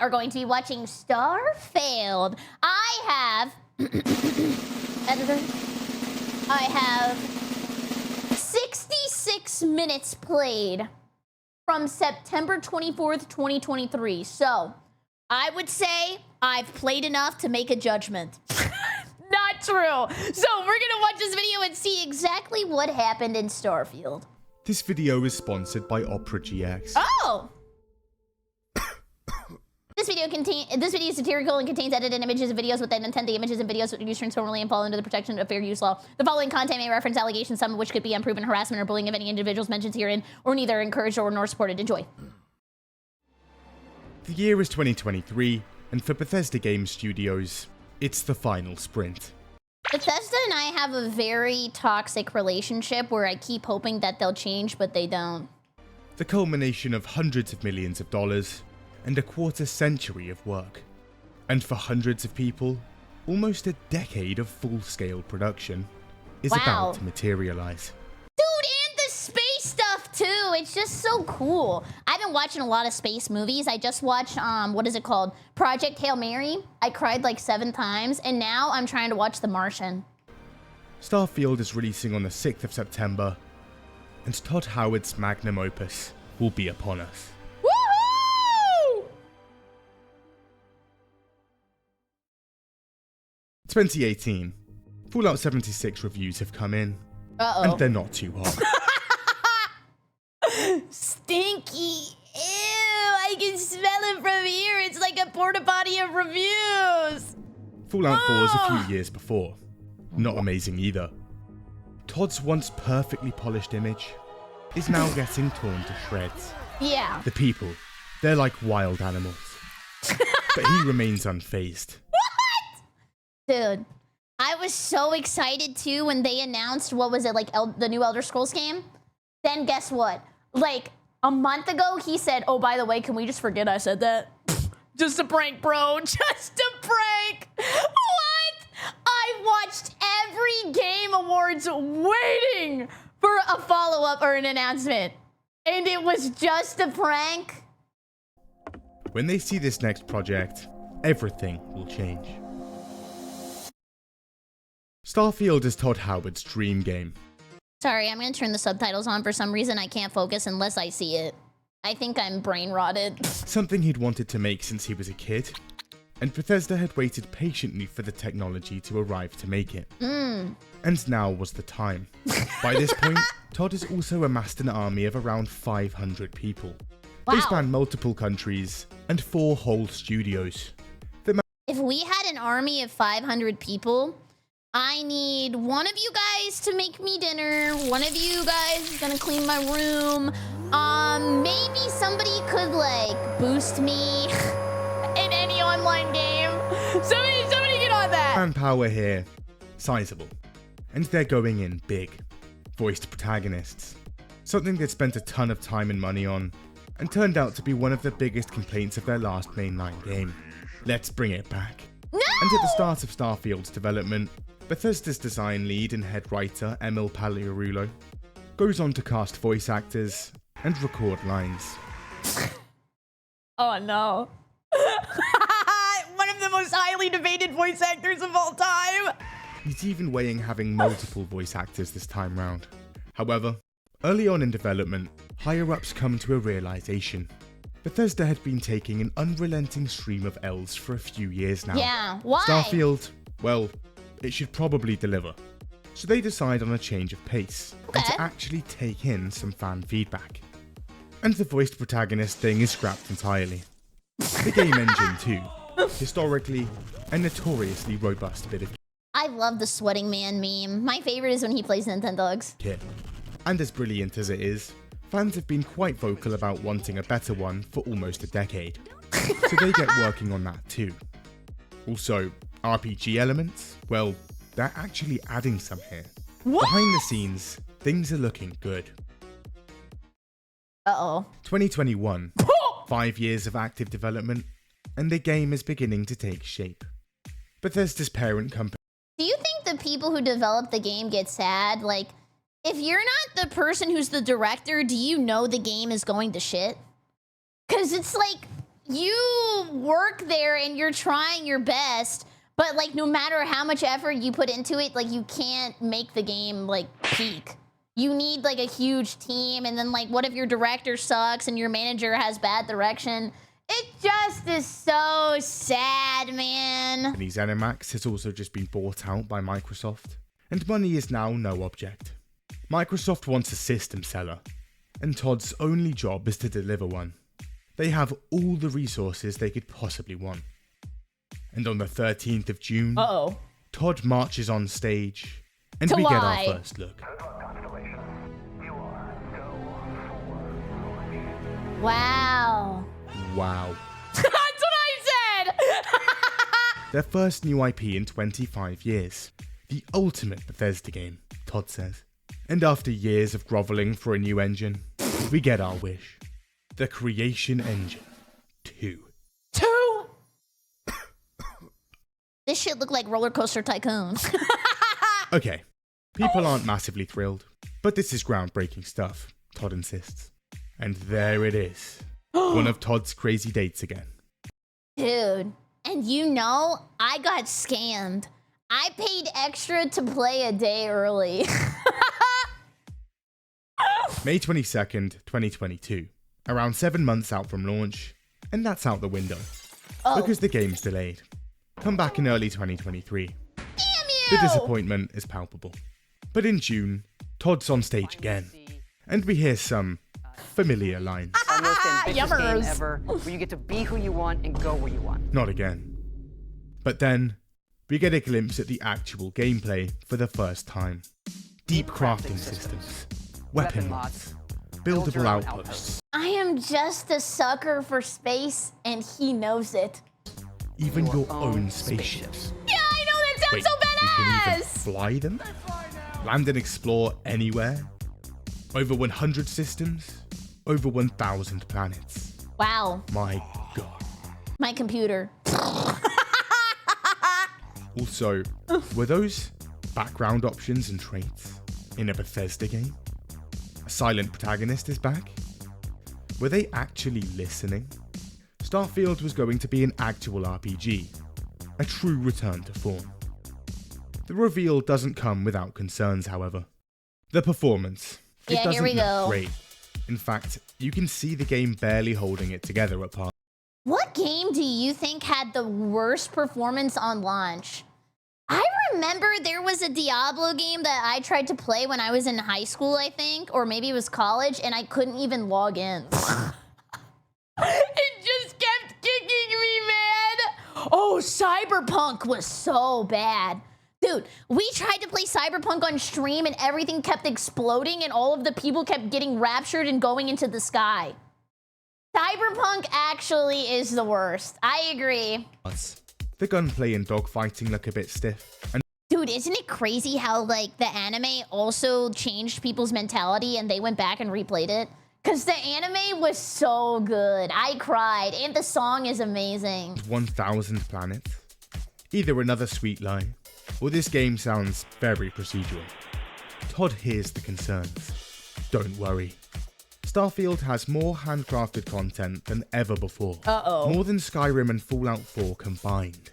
are going to be watching StarFailed. I have... editor. I have 66 minutes played from September 24th, 2023. So, I would say I've played enough to make a judgment. Not true. So, we're gonna watch this video and see exactly what happened in Starfield. This video is sponsored by Opera GX. Oh! This video is satirical and contains edited images and videos with an intent. The images and videos used transformally and fall under the protection of fair use law. The following content may reference allegations, some of which could be unproven harassment or bullying of any individuals mentioned herein, or neither encouraged or nor supported. Enjoy. The year is 2023, and for Bethesda Game Studios, it's the final sprint. Bethesda and I have a very toxic relationship where I keep hoping that they'll change, but they don't. The culmination of hundreds of millions of dollars and a quarter-century of work. And for hundreds of people, almost a decade of full-scale production is about to materialize. Dude, and the space stuff too. It's just so cool. I've been watching a lot of space movies. I just watched, what is it called? Project Hail Mary. I cried like 7 times, and now I'm trying to watch The Martian. Starfield is releasing on the 6th of September, and Todd Howard's magnum opus will be upon us. 2018. Fallout 76 reviews have come in, and they're not too hot. Stinky. Ew, I can smell it from here. It's like a porta potty of reviews. Fallout 4 was a few years before. Not amazing either. Todd's once perfectly polished image is now getting torn to shreds. Yeah. The people, they're like wild animals. But he remains unfazed. Dude, I was so excited too when they announced, what was it, like the new Elder Scrolls game? Then guess what? Like a month ago, he said, oh, by the way, can we just forget I said that? Just a prank, bro. Just a prank. What? I watched every Game Awards waiting for a follow-up or an announcement. And it was just a prank. When they see this next project, everything will change. Starfield is Todd Howard's dream game. Sorry, I'm gonna turn the subtitles on. For some reason, I can't focus unless I see it. I think I'm brain rotted. Something he'd wanted to make since he was a kid, and Bethesda had waited patiently for the technology to arrive to make it. And now was the time. By this point, Todd has also amassed an army of around 500 people. Wow. They span multiple countries and 4 whole studios. If we had an army of 500 people, I need one of you guys to make me dinner. One of you guys is gonna clean my room. Maybe somebody could like boost me in any online game. Somebody get on that. Manpower here, sizable. And they're going in big. Voiced protagonists. Something they'd spent a ton of time and money on, and turned out to be one of the biggest complaints of their last mainline game. Let's bring it back. No! And at the start of Starfield's development, Bethesda's design lead and head writer, Emil Paliarulo, goes on to cast voice actors and record lines. Oh no. One of the most highly debated voice actors of all time. He's even weighing having multiple voice actors this time round. However, early on in development, higher-ups come to a realization. Bethesda had been taking an unrelenting stream of L's for a few years now. Yeah, why? Starfield, well, it should probably deliver. So they decide on a change of pace, and to actually take in some fan feedback. And the voiced protagonist thing is scrapped entirely. The game engine too. Historically, a notoriously robust bit of I love the sweating man meme. My favorite is when he plays Nintendogs. kit. And as brilliant as it is, fans have been quite vocal about wanting a better one for almost a decade. So they get working on that too. Also, RPG elements? Well, they're actually adding some here. What? Behind the scenes, things are looking good. 2021, 5 years of active development, and the game is beginning to take shape. Bethesda's parent company. Do you think the people who developed the game get sad? Like, if you're not the person who's the director, do you know the game is going to shit? Because it's like, you work there and you're trying your best, but like no matter how much effort you put into it, like you can't make the game like peak. You need like a huge team, and then like what if your director sucks and your manager has bad direction? It just is so sad, man. ZeniMax has also just been bought out by Microsoft, and money is now no object. Microsoft wants a system seller, and Todd's only job is to deliver one. They have all the resources they could possibly want. And on the 13th of June, Todd marches on stage, and we get our first look. Wow. Wow. That's what I said! Their first new IP in 25 years. The ultimate Bethesda game, Todd says. And after years of groveling for a new engine, we get our wish. The Creation Engine 2. This shit look like Roller Coaster Tycoon. Okay, people aren't massively thrilled, but this is groundbreaking stuff, Todd insists. And there it is. One of Todd's crazy dates again. Dude, and you know, I got scammed. I paid extra to play a day early. May 22nd, 2022. Around 7 months out from launch, and that's out the window. Because the game's delayed. Come back in early 2023. Damn you! The disappointment is palpable. But in June, Todd's on stage again, and we hear some familiar lines. Our most ambitious game Yummers. ever, where you get to be who you want and go where you want. Not again. But then, we get a glimpse at the actual gameplay for the first time. Deep crafting systems, weapon mods, buildable outposts. I am just a sucker for space, and he knows it. Even your own spaceships. Yeah, I know, that sounds Wait, so you can even badass! fly them? Land and explore anywhere? Over 100 systems? Over 1,000 planets. Wow, My god. my computer. Also, were those background options and traits in a Bethesda game? A silent protagonist is back? Were they actually listening? Starfield was going to be an actual RPG, a true return to form. The reveal doesn't come without concerns, however. The performance. It Yeah, doesn't here we look go. great. In fact, you can see the game barely holding it together at parts. What game do you think had the worst performance on launch? I remember there was a Diablo game that I tried to play when I was in high school, I think, or maybe it was college, and I couldn't even log in. It just kept kicking me, man. Oh, Cyberpunk was so bad. Dude, we tried to play Cyberpunk on stream and everything kept exploding and all of the people kept getting raptured and going into the sky. Cyberpunk actually is the worst. I agree. The gunplay and dogfighting look a bit stiff, and Dude, isn't it crazy how, like, the anime also changed people's mentality and they went back and replayed it? Because the anime was so good. I cried. And the song is amazing. 1,000 planets. Either another sweet lie, or this game sounds very procedural. Todd hears the concerns. Don't worry. Starfield has more handcrafted content than ever before. More than Skyrim and Fallout 4 combined.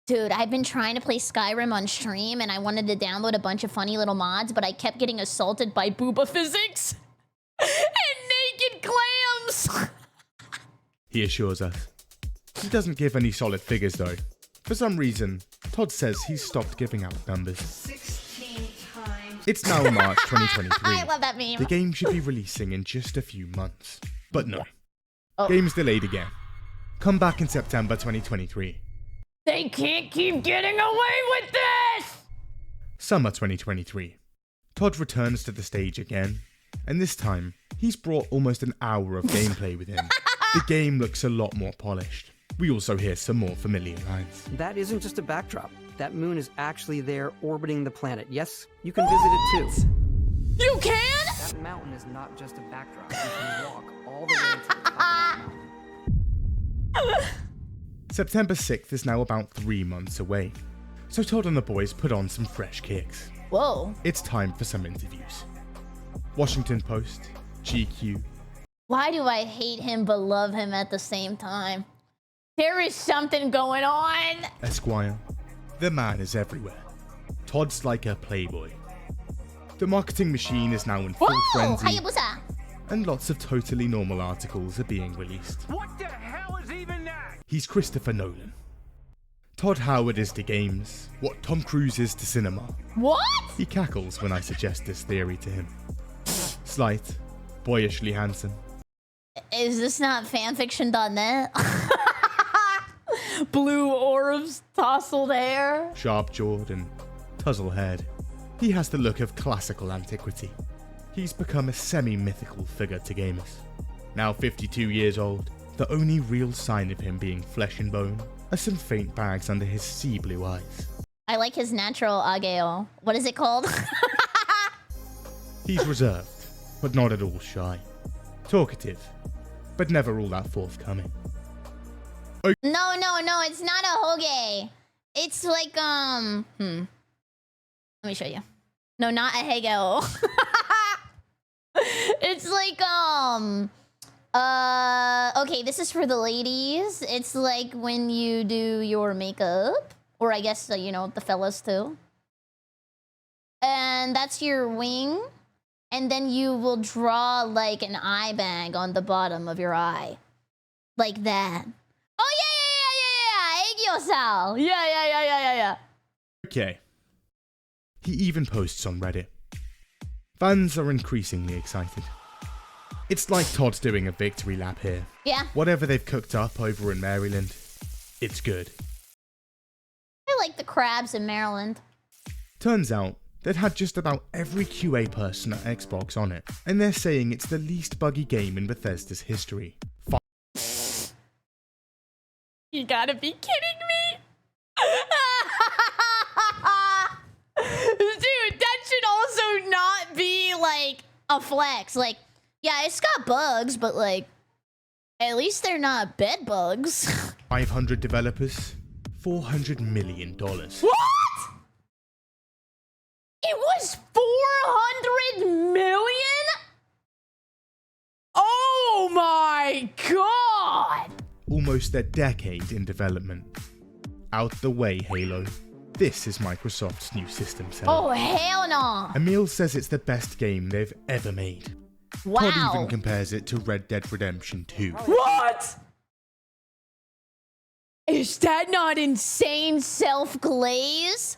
Dude, I've been trying to play Skyrim on stream and I wanted to download a bunch of funny little mods, but I kept getting assaulted by booba physics and naked clams. He assures us. He doesn't give any solid figures though. For some reason, Todd says he's stopped giving out numbers. 16 times. It's now March 2023. I love that meme. The game should be releasing in just a few months. But no. Game's delayed again. Come back in September 2023. They can't keep getting away with this! Summer 2023. Todd returns to the stage again, and this time, he's brought almost an hour of gameplay with him. The game looks a lot more polished. We also hear some more familiar lines. That isn't just a backdrop. That moon is actually there orbiting the planet. Yes, you can visit it too. You can? That mountain is not just a backdrop. You can walk all the way to the top. September 6th is now about 3 months away, so Todd and the boys put on some fresh kicks. Whoa. It's time for some interviews. Washington Post, GQ. Why do I hate him but love him at the same time? There is something going on. Esquire, the man is everywhere. Todd's like a playboy. The marketing machine is now in full frenzy, Hayabusa. and lots of totally normal articles are being released. What the hell is even that? He's Christopher Nolan. Todd Howard is to games what Tom Cruise is to cinema. What? He cackles when I suggest this theory to him. Slight, boyishly handsome. Is this not fanfiction.net? Blue orbs, tousled hair. Sharp-jawed and tousled-haired. He has the look of classical antiquity. He's become a semi-mythical figure to gamers. Now 52 years old, the only real sign of him being flesh and bone are some faint bags under his sea blue eyes. I like his natural ageo. What is it called? He's reserved, but not at all shy. Talkative, but never all that forthcoming. No, it's not a hoge. It's like, Let me show you. No, not a hegeo. It's like, okay, this is for the ladies. It's like when you do your makeup, or I guess, you know, the fellas too. And that's your wing. And then you will draw like an eye bag on the bottom of your eye. Like that. Oh, yeah. Egyo-sao. Yeah. Okay. He even posts on Reddit. Fans are increasingly excited. It's like Todd's doing a victory lap here. Yeah. Whatever they've cooked up over in Maryland, it's good. I like the crabs in Maryland. Turns out, they'd had just about every QA person at Xbox on it, and they're saying it's the least buggy game in Bethesda's history. You gotta be kidding me. Dude, that should also not be like a flex. Like, yeah, it's got bugs, but like, at least they're not bed bugs. 500 developers, $400 million. What? It was 400 million? Oh my god! Almost a decade in development. Out the way, Halo. This is Microsoft's new system seller. Oh, hell no. Emil says it's the best game they've ever made. Wow. Todd even compares it to Red Dead Redemption 2. What? Is that not insane self-glaze?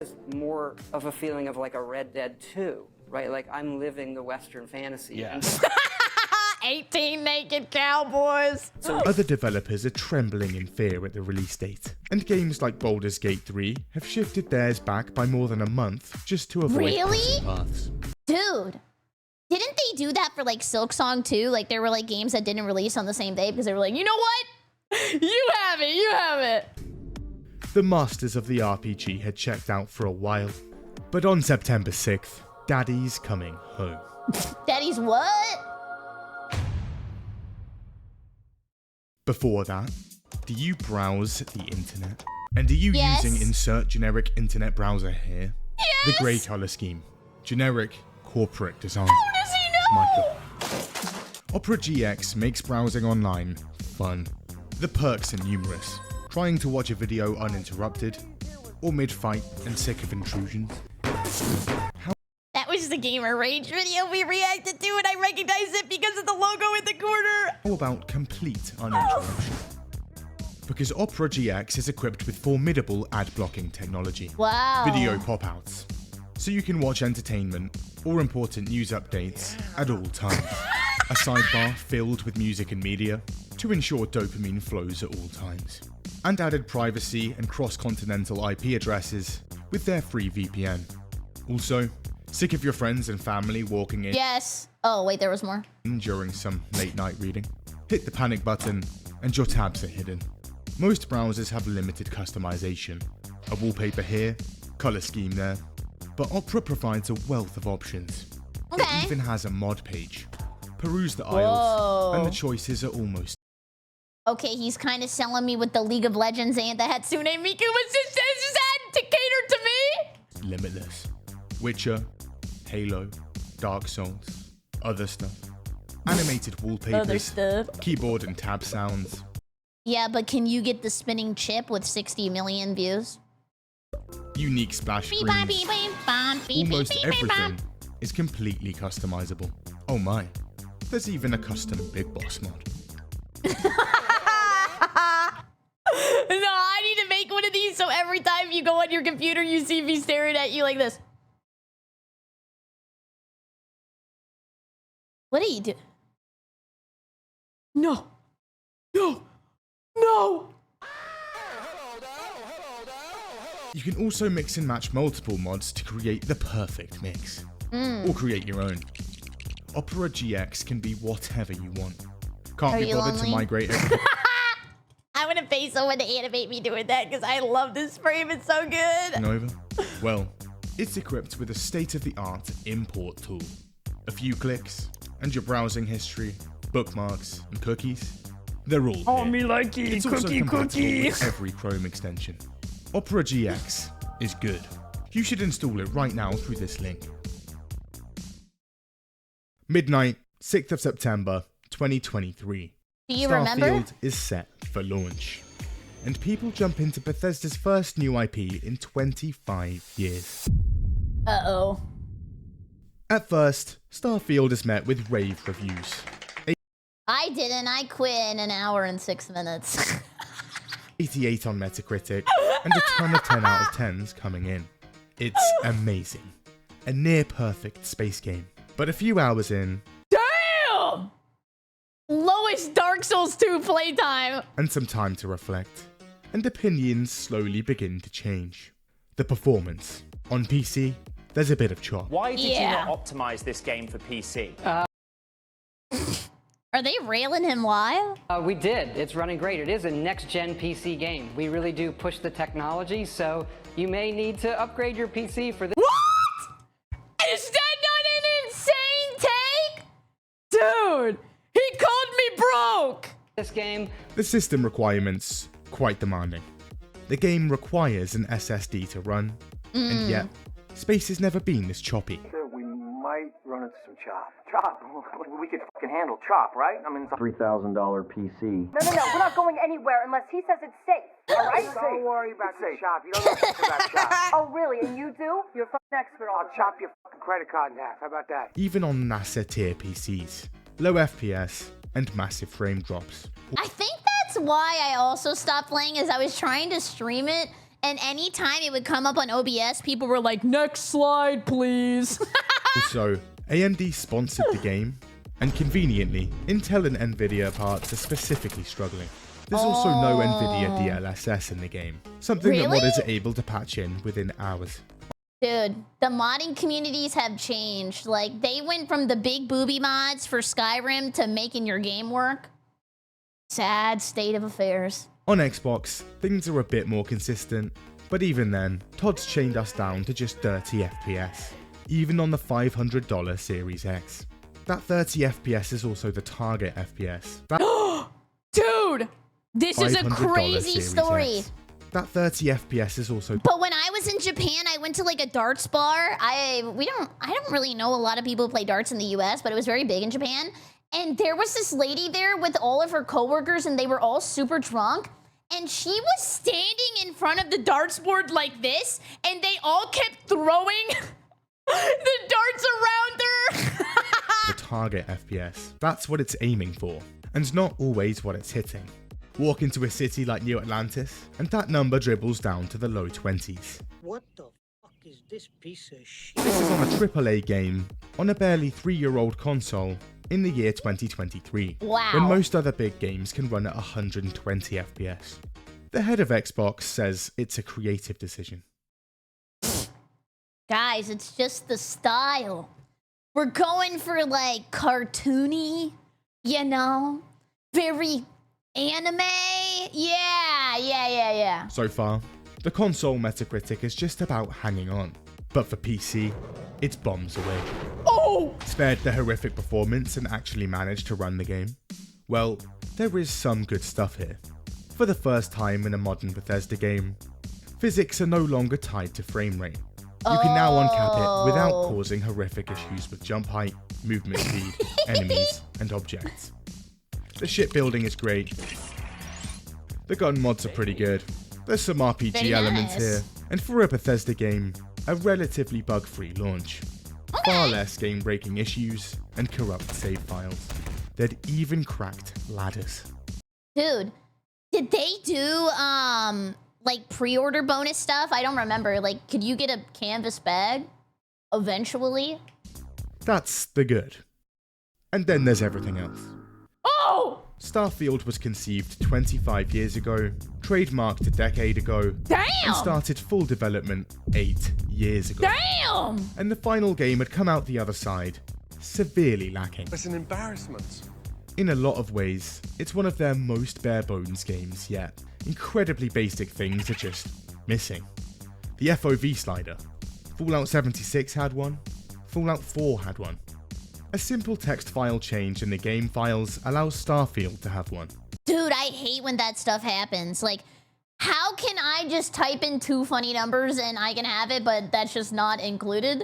It's more of a feeling of like a Red Dead 2, right? Like I'm living the Western fantasy. Yeah. 18 naked cowboys. So Other developers are trembling in fear at the release date, and games like Baldur's Gate 3 have shifted theirs back by more than a month just to avoid Really? crossing paths. Dude, didn't they do that for like Silksong too? Like there were like games that didn't release on the same day because they were like, you know what? You have it. The masters of the RPG had checked out for a while, but on September 6th, Daddy's coming home. Daddy's what? Before that, do you browse the internet? And are you Yes. using insert generic internet browser here? Yes. The grey colour scheme. Generic corporate design. How does he know? Michael. Opera GX makes browsing online fun. The perks are numerous. Trying to watch a video uninterrupted, or mid-fight and sick of intrusions. That was the Gamer Rage video we reacted to, and I recognized it because of the logo in the corner. How about complete uninterruption? Because Opera GX is equipped with formidable ad-blocking technology. Wow. Video pop-outs. So you can watch entertainment or important news updates at all times. A sidebar filled with music and media to ensure dopamine flows at all times. And added privacy and cross-continental IP addresses with their free VPN. Also, sick of your friends and family walking in Yes. Oh, wait, there was more. during some late-night reading? Hit the panic button and your tabs are hidden. Most browsers have limited customization. A wallpaper here, color scheme there. But Opera provides a wealth of options. Okay. It even has a mod page. Peruse the Whoa. aisles, and the choices are almost Okay, he's kind of selling me with the League of Legends and the Hatsune Miku was just to cater to me. limitless. Witcher, Halo, Dark Souls, other stuff. Animated Other wallpapers, stuff. keyboard and tab sounds, Yeah, but can you get the spinning chip with 60 million views? Unique splash screens. Almost everything is completely customizable. Oh my, there's even a custom Big Boss mod. No, I need to make one of these so every time you go on your computer, you see me staring at you like this. What do you do? No. No. No. You can also mix and match multiple mods to create the perfect mix. Or create your own. Opera GX can be whatever you want. Can't be bothered to migrate everything. I want to pay someone to animate me doing that because I love this frame. It's so good. Nova? Well, it's equipped with a state-of-the-art import tool. A few clicks, and your browsing history, bookmarks, and cookies, they're all here. Oh, me likey, It's also cookie, compatible cookie. with every Chrome extension. Opera GX is good. You should install it right now through this link. Midnight, 6th of September, 2023. Do you remember? Starfield is set for launch. And people jump into Bethesda's first new IP in 25 years. Uh-oh. At first, Starfield is met with rave reviews. I didn't. I quit in an hour and 6 minutes. 88 on Metacritic, and a ton of 10 out of 10s coming in. It's amazing. A near perfect space game. But a few hours in, Damn! Lowest Dark Souls 2 playtime. and some time to reflect, and opinions slowly begin to change. The performance. On PC, there's a bit of chop. Why did you Yeah. not optimize this game for PC? Are they railing him live? We did. It's running great. It is a next-gen PC game. We really do push the technology, so you may need to upgrade your PC for this. What? Is that not an insane take? Dude, he called me broke. This game. The system requirements, quite demanding. The game requires an SSD to run, and yet, space has never been this choppy. We might run into some chop. Chop? We could fucking handle chop, right? I mean, it's a $3,000 PC. No, we're not going anywhere unless he says it's safe, all right? Don't worry about the chop. You don't know anything about chop. Oh, really? And you do? You're a fucking expert on I'll chop your fucking credit card in half. How about that? Even on NASA tier PCs, low FPS and massive frame drops. I think that's why I also stopped playing is I was trying to stream it, and anytime it would come up on OBS, people were like, next slide, please. Also, AMD sponsored the game, and conveniently, Intel and Nvidia parts are specifically struggling. There's also no Nvidia DLSS in the game, something that Really? modders are able to patch in within hours. Dude, the modding communities have changed. Like, they went from the big booby mods for Skyrim to making your game work. Sad state of affairs. On Xbox, things are a bit more consistent, but even then, Todd's chained us down to just 30 FPS, even on the $500 Series X. That 30 FPS is also the target FPS. That Dude, this is a $500 crazy Series story. X. That 30 FPS is also But when I was in Japan, I went to like a darts bar. I don't really know a lot of people who play darts in the US, but it was very big in Japan. And there was this lady there with all of her coworkers, and they were all super drunk. And she was standing in front of the darts board like this, and they all kept throwing the darts around her. the target FPS. That's what it's aiming for, and not always what it's hitting. Walk into a city like New Atlantis, and that number dribbles down to the low 20s. What the fuck is this piece of shit? This is on a AAA game, on a barely 3-year-old console, in the year 2023, Wow. when most other big games can run at 120 FPS. The head of Xbox says it's a creative decision. Guys, it's just the style. We're going for like cartoony, you know? Very anime. Yeah. So far, the console Metacritic is just about hanging on, but for PC, it's bombs away. Oh! Spared the horrific performance and actually managed to run the game? Well, there is some good stuff here. For the first time in a modern Bethesda game, physics are no longer tied to frame rate. You can now uncap it without causing horrific issues with jump height, movement speed, enemies, and objects. The shipbuilding is great. The gun mods are pretty good. There's some RPG Very elements nice. here, and for a Bethesda game, a relatively bug-free launch. Far less game-breaking issues and corrupt save files. They'd even cracked ladders. Dude, did they do like pre-order bonus stuff? I don't remember. Like, could you get a canvas bag eventually? That's the good. And then there's everything else. Oh! Starfield was conceived 25 years ago, trademarked a decade ago, Damn! and started full development 8 years ago. Damn! And the final game had come out the other side, severely lacking. It's an embarrassment. In a lot of ways, it's one of their most bare-bones games yet. Incredibly basic things are just missing. The FOV slider. Fallout 76 had one. Fallout 4 had one. A simple text file change in the game files allows Starfield to have one. Dude, I hate when that stuff happens. Like, how can I just type in 2 funny numbers and I can have it, but that's just not included?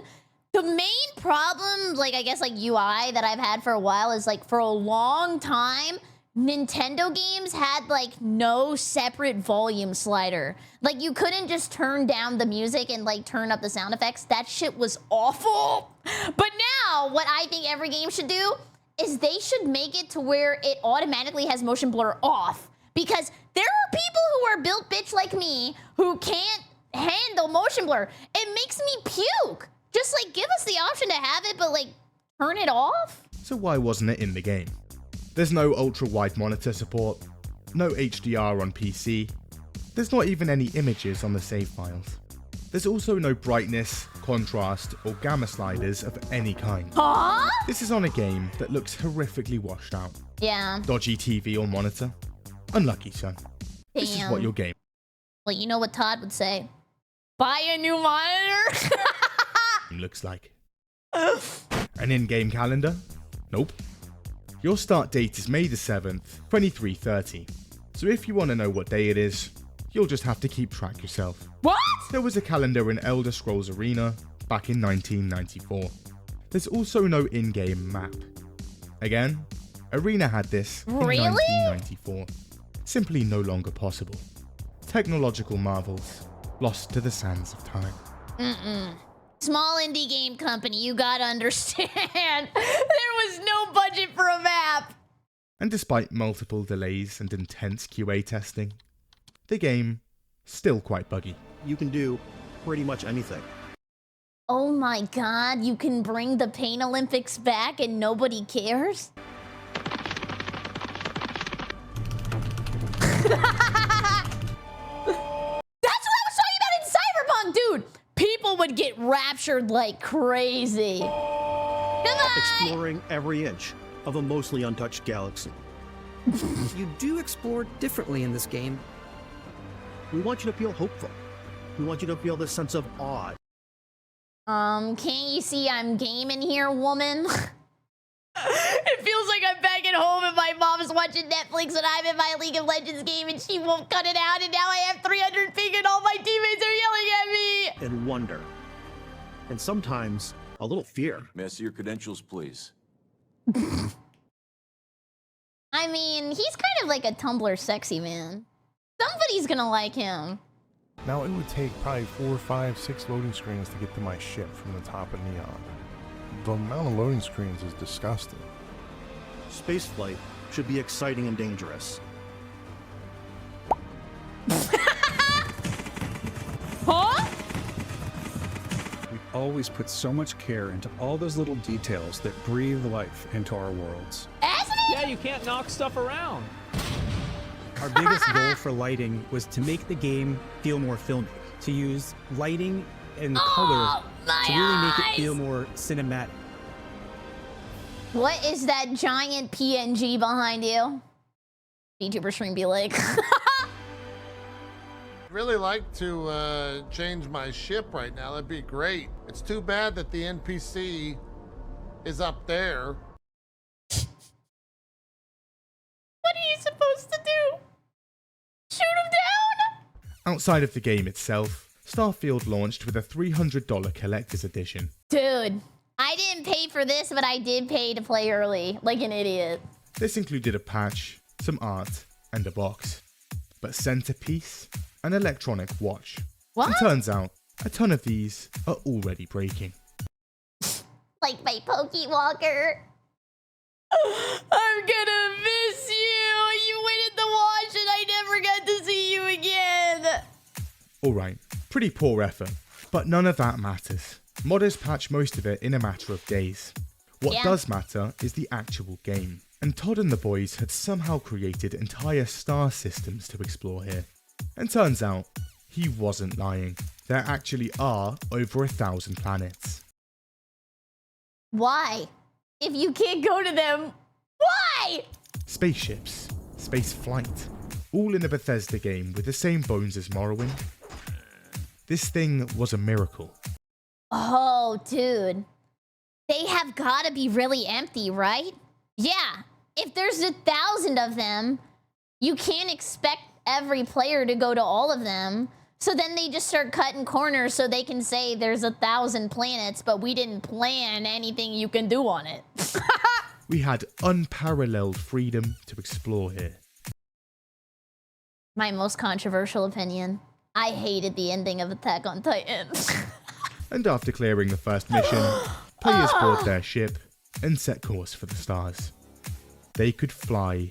The main problem, like, I guess, like, UI that I've had for a while is, like, for a long time, Nintendo games had, like, no separate volume slider. Like, you couldn't just turn down the music and, like, turn up the sound effects. That shit was awful. But now, what I think every game should do is they should make it to where it automatically has motion blur off. Because there are people who are built bitch like me who can't handle motion blur. It makes me puke. Just, like, give us the option to have it, but, like, turn it off? So why wasn't it in the game? There's no ultra-wide monitor support, no HDR on PC, there's not even any images on the save files. There's also no brightness, contrast, or gamma sliders of any kind. Huh? This is on a game that looks horrifically washed out. Yeah. Dodgy TV or monitor? Unlucky, son. This is what your game Well, you know what Todd would say. Buy a new monitor? looks like. An in-game calendar? Nope. Your start date is May the 7th, 2330. So if you want to know what day it is, you'll just have to keep track yourself. What? There was a calendar in Elder Scrolls Arena back in 1994. There's also no in-game map. Again, Arena had this in Really? 1994. Simply no longer possible. Technological marvels lost to the sands of time. Small indie game company, you gotta understand. There was no budget for a map. And despite multiple delays and intense QA testing, the game still quite buggy. You can do pretty much anything. Oh my god, you can bring the Pain Olympics back and nobody cares? That's what I was talking about in Cyberpunk, dude! People would get raptured like crazy. Goodbye! Exploring every inch of a mostly untouched galaxy. You do explore differently in this game. We want you to feel hopeful. We want you to feel this sense of awe. Can't you see I'm gaming here, woman? It feels like I'm back at home and my mom's watching Netflix and I'm in my League of Legends game and she won't cut it out and now I have 300 ping and all my teammates are yelling at me! And wonder. And sometimes a little fear. May I see your credentials, please? I mean, he's kind of like a Tumblr sexy man. Somebody's gonna like him. Now, it would take probably 4, 5, 6 loading screens to get to my ship from the top of Neon. The amount of loading screens is disgusting. Spaceflight should be exciting and dangerous. Huh? We always put so much care into all those little details that breathe life into our worlds. Yeah, you can't knock stuff around. Our biggest goal for lighting was to make the game feel more filmy, to use lighting and color to really make it feel more cinematic. What is that giant PNG behind you? VTuber stream be like. Really like to change my ship right now. That'd be great. It's too bad that the NPC is up there. What are you supposed to do? Shoot him down? Outside of the game itself, Starfield launched with a $300 collector's edition. Dude, I didn't pay for this, but I did pay to play early, like an idiot. This included a patch, some art, and a box. but centerpiece, an electronic watch. What? And turns out, a ton of these are already breaking. Like my Poke Walker. I'm gonna miss you. You winning the watch and I never got to see you again. Alright, pretty poor effort, but none of that matters. Modders patch most of it in a matter of days. What does matter is the actual game. And Todd and the boys had somehow created entire star systems to explore here. And turns out, he wasn't lying. There actually are over 1,000 planets. Why? If you can't go to them, why? Spaceships, space flight, all in a Bethesda game with the same bones as Morrowind. This thing was a miracle. Oh, dude. They have gotta be really empty, right? Yeah. If there's 1,000 of them, you can't expect every player to go to all of them. So then they just start cutting corners so they can say there's 1,000 planets, but we didn't plan anything you can do on it. We had unparalleled freedom to explore here. My most controversial opinion. I hated the ending of Attack on Titan. And after clearing the first mission, players board their ship and set course for the stars. They could fly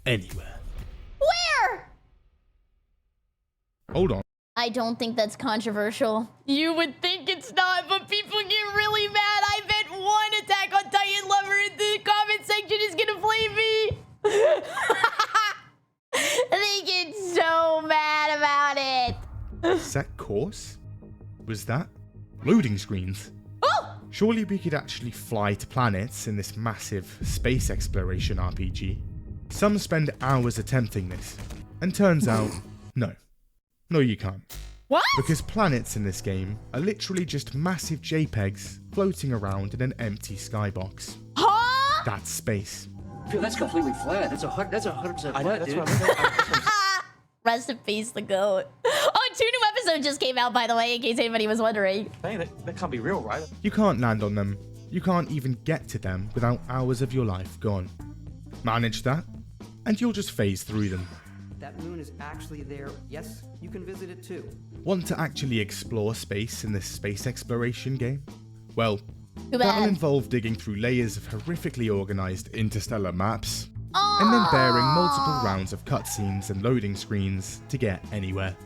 anywhere. Where? Hold on. I don't think that's controversial. You would think it's not, but people get really mad. I bet one Attack on Titan lover in the comment section is gonna blame me. They get so mad about it. Set course? Was that? Loading screens? Oh! Surely we could actually fly to planets in this massive space exploration RPG. Some spend hours attempting this, and turns out, no. No, you can't. What? Because planets in this game are literally just massive JPEGs floating around in an empty skybox. Huh? That's space. Dude, that's completely flat. That's 100% I know, flat, that's dude. Rest in peace, the GOAT. Oh, 2 new episodes just came out, by the way, in case anybody was wondering. Hey, that can't be real, right? You can't land on them. You can't even get to them without hours of your life gone. Manage that, and you'll just phase through them. That moon is actually there. Yes, you can visit it too. Want to actually explore space in this space exploration game? Well, Too that'll bad. involve digging through layers of horrifically organized interstellar maps, and then bearing multiple rounds of cutscenes and loading screens to get anywhere.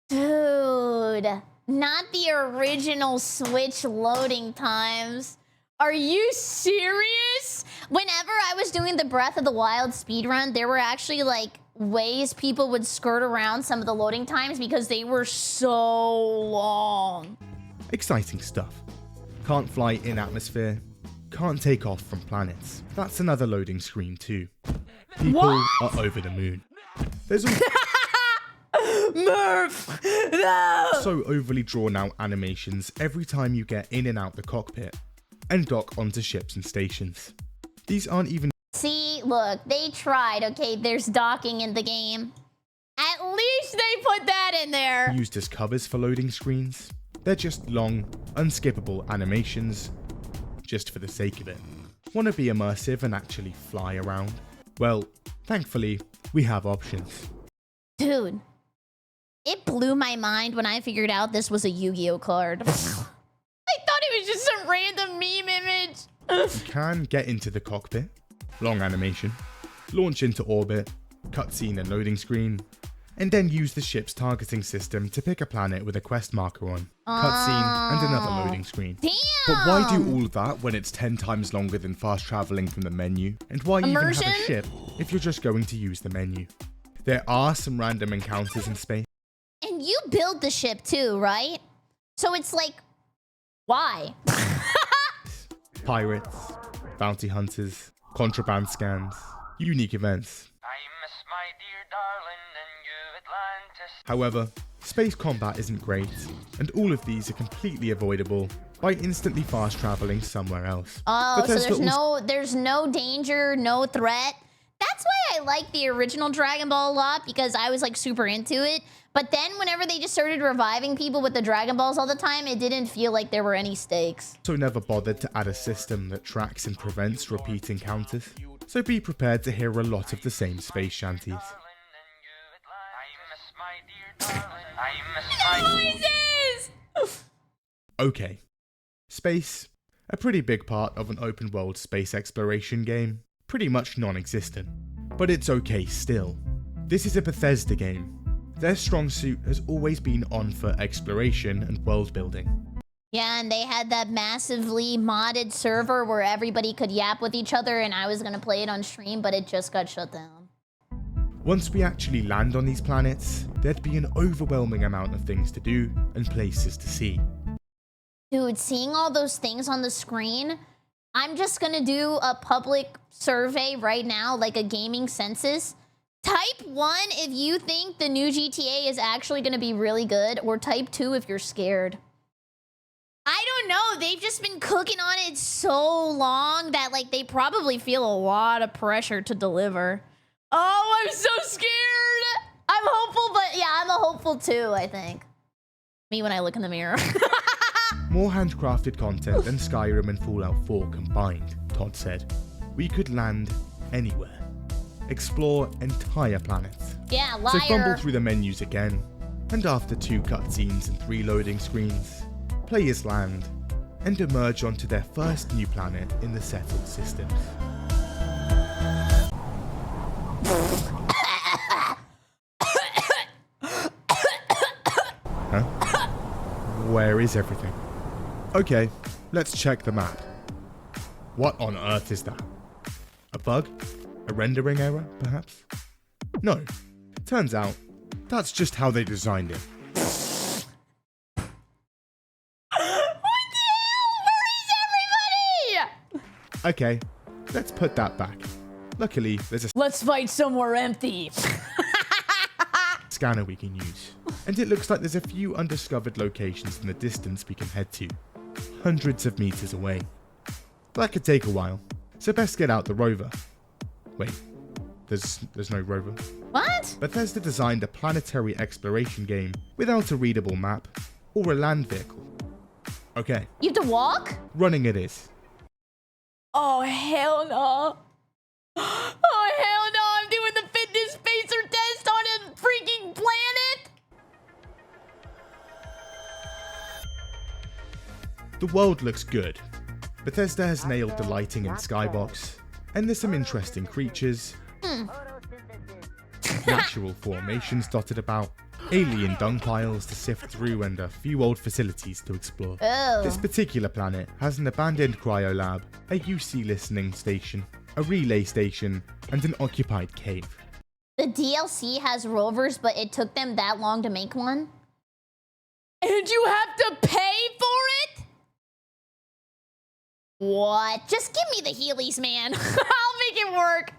Dude, not the original Switch loading times. Are you serious? Whenever I was doing the Breath of the Wild speedrun, there were actually like ways people would skirt around some of the loading times because they were so long. Exciting stuff. Can't fly in atmosphere. Can't take off from planets. That's another loading screen too. People are over the moon. There's also Murph! No! so overly drawn out animations every time you get in and out the cockpit and dock onto ships and stations. These aren't even See, look, they tried, okay? There's docking in the game. At least they put that in there. used as covers for loading screens. They're just long, unskippable animations, just for the sake of it. Want to be immersive and actually fly around? Well, thankfully, we have options. Dude, it blew my mind when I figured out this was a Yu-Gi-Oh card. I thought it was just some random meme image. You can get into the cockpit, long animation, launch into orbit, cutscene and loading screen, and then use the ship's targeting system to pick a planet with a quest marker on, cutscene and another loading screen. Damn! But why do all of that when it's 10 times longer than fast traveling from the menu? And why even have a ship if you're just going to use the menu? There are some random encounters in space. And you build the ship too, right? So it's like, why? Pirates, bounty hunters, contraband scans, unique events. However, space combat isn't great, and all of these are completely avoidable by instantly fast traveling somewhere else. Oh, so Bethesda there's no danger, no threat. That's why I like the original Dragon Ball a lot, because I was like super into it. But then whenever they just started reviving people with the Dragon Balls all the time, it didn't feel like there were any stakes. also never bothered to add a system that tracks and prevents repeat encounters, so be prepared to hear a lot of the same space shanties. Okay. Space, a pretty big part of an open world space exploration game, pretty much non-existent. But it's okay still. This is a Bethesda game. Their strong suit has always been on for exploration and world building. Yeah, and they had that massively modded server where everybody could yap with each other, and I was gonna play it on stream, but it just got shut down. Once we actually land on these planets, there'd be an overwhelming amount of things to do and places to see. Dude, seeing all those things on the screen, I'm just gonna do a public survey right now, like a gaming census. Type 1 if you think the new GTA is actually gonna be really good, or type 2 if you're scared. I don't know, they've just been cooking on it so long that like they probably feel a lot of pressure to deliver. Oh, I'm so scared! I'm hopeful, but yeah, I'm a hopeful too, I think. Me when I look in the mirror. More handcrafted content than Skyrim and Fallout 4 combined, Todd said. We could land anywhere. Explore entire planets. Yeah, liar. So fumble through the menus again, and after 2 cutscenes and 3 loading screens, players land and emerge onto their first new planet in the settled systems. Huh? Where is everything? Okay, let's check the map. What on earth is that? A bug? A rendering error, perhaps? No. Turns out, that's just how they designed it. What the hell? Where is everybody? Okay, let's put that back. Luckily, there's a Let's fight somewhere empty. scanner we can use. And it looks like there's a few undiscovered locations in the distance we can head to. Hundreds of meters away. That could take a while, so best get out the rover. Wait, there's no rover. What? Bethesda designed a planetary exploration game without a readable map or a land vehicle. Okay. You have to walk? Running it is. Oh, hell no. Oh, hell no. I'm doing the fitness spacer test on a freaking planet. The world looks good. Bethesda has nailed the lighting and skybox, and there's some interesting creatures, natural formations dotted about, alien dung piles to sift through, and a few old facilities to explore. Oh. This particular planet has an abandoned cryolab, a UC listening station, a relay station, and an occupied cave. The DLC has rovers, but it took them that long to make one? And you have to pay for it? What? Just give me the Heelys, man. I'll make it work.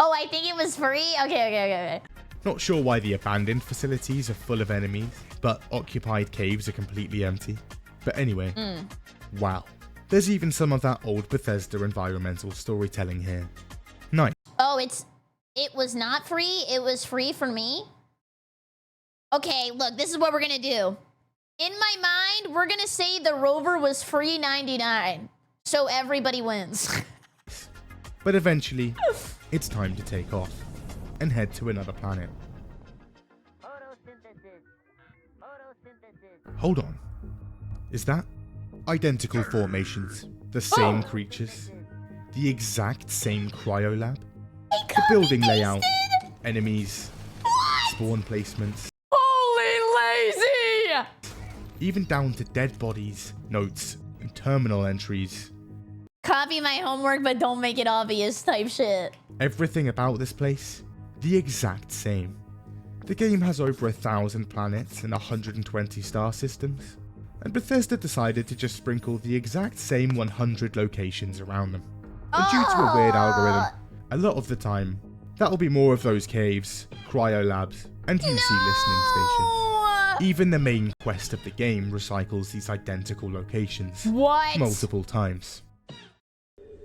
Oh, I think it was free? Okay. Not sure why the abandoned facilities are full of enemies, but occupied caves are completely empty. But anyway, wow. There's even some of that old Bethesda environmental storytelling here. Nice. Oh, it was not free? It was free for me? Okay, look, this is what we're gonna do. In my mind, we're gonna say the rover was free 99. So everybody wins. But eventually, it's time to take off and head to another planet. Hold on. Is that identical formations? The same creatures? The exact same cryolab? The building layout? Enemies? Spawn placements? Holy lazy! Even down to dead bodies, notes, and terminal entries. Copy my homework, but don't make it obvious type shit. Everything about this place, the exact same. The game has over 1,000 planets and 120 star systems, and Bethesda decided to just sprinkle the exact same 100 locations around them. And due to a weird algorithm, a lot of the time, that'll be more of those caves, cryolabs, and UC listening stations. Even the main quest of the game recycles these identical locations. What? Multiple times.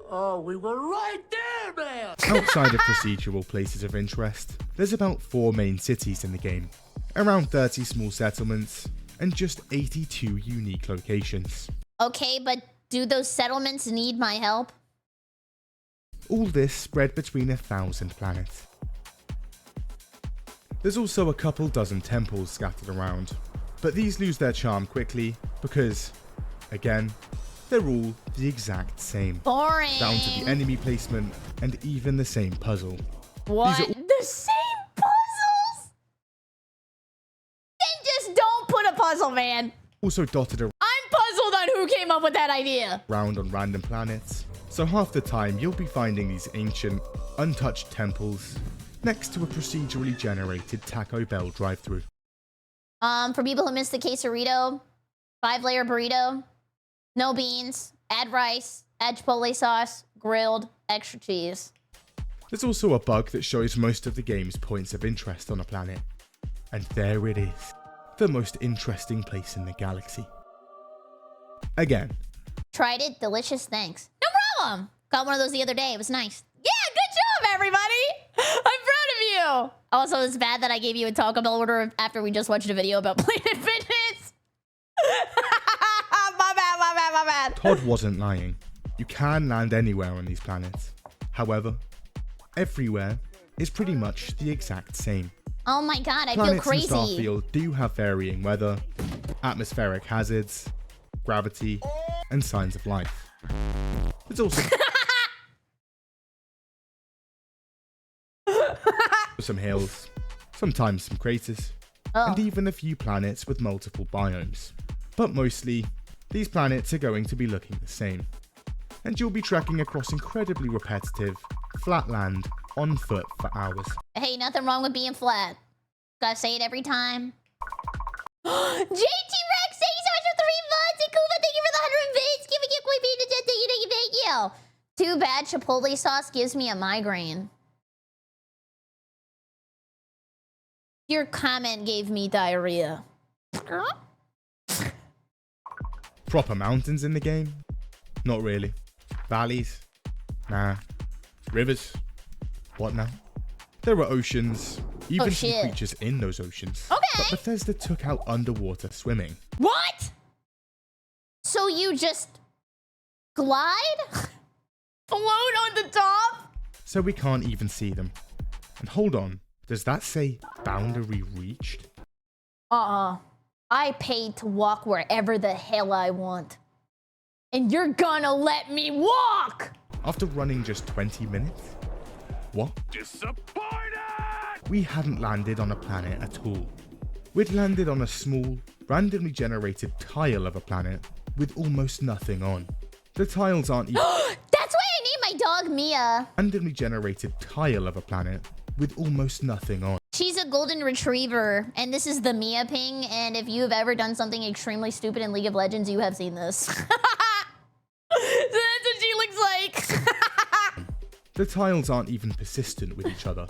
Oh, we were right there, man! Outside of procedural places of interest, there's about 4 main cities in the game, around 30 small settlements, and just 82 unique locations. Okay, but do those settlements need my help? All this spread between 1,000 planets. There's also a couple dozen temples scattered around, but these lose their charm quickly because, again, they're all the exact same. Boring. Down to the enemy placement and even the same puzzle. What? The same puzzles? Then just don't put a puzzle, man. Also dotted I'm puzzled on who came up with that idea. around on random planets, so half the time you'll be finding these ancient, untouched temples next to a procedurally generated Taco Bell drive-thru. For people who missed the quesarito, 5-layer burrito, no beans, add rice, add chipotle sauce, grilled, extra cheese. There's also a bug that shows most of the game's points of interest on a planet. And there it is, the most interesting place in the galaxy. Again. Tried it, delicious, thanks. No problem. Got one of those the other day, it was nice. Yeah, good job, everybody. I'm proud of you. Also, it's bad that I gave you a Taco Bell order after we just watched a video about Planet Fitness. my bad. Todd wasn't lying. You can land anywhere on these planets. However, everywhere is pretty much the exact same. Oh my god, I Planets feel crazy. in Starfield do have varying weather, atmospheric hazards, gravity, and signs of life. There's also some hills, sometimes some craters, and even a few planets with multiple biomes. But mostly, these planets are going to be looking the same. And you'll be trekking across incredibly repetitive, flat land on foot for hours. Hey, nothing wrong with being flat. Gotta say it every time. JT Rex, thank you so much for 3 months. And Kuva, thank you for the 100 bits. Give me a quick beat to thank you. Too bad Chipotle sauce gives me a migraine. Your comment gave me diarrhea. Proper mountains in the game? Not really. Valleys? Nah. Rivers? What now? There are oceans, even some creatures in those oceans. Okay. But Bethesda took out underwater swimming. What? So you just glide? Float on the top? So we can't even see them. And hold on, does that say boundary reached? I paid to walk wherever the hell I want. And you're gonna let me walk! After running just 20 minutes? What? Disappointed! We hadn't landed on a planet at all. We'd landed on a small, randomly generated tile of a planet with almost nothing on. The tiles aren't even... That's why I named my dog Mia. Randomly generated tile of a planet with almost nothing on. She's a golden retriever, and this is the Mia ping, and if you have ever done something extremely stupid in League of Legends, you have seen this. So that's what she looks like. The tiles aren't even persistent with each other.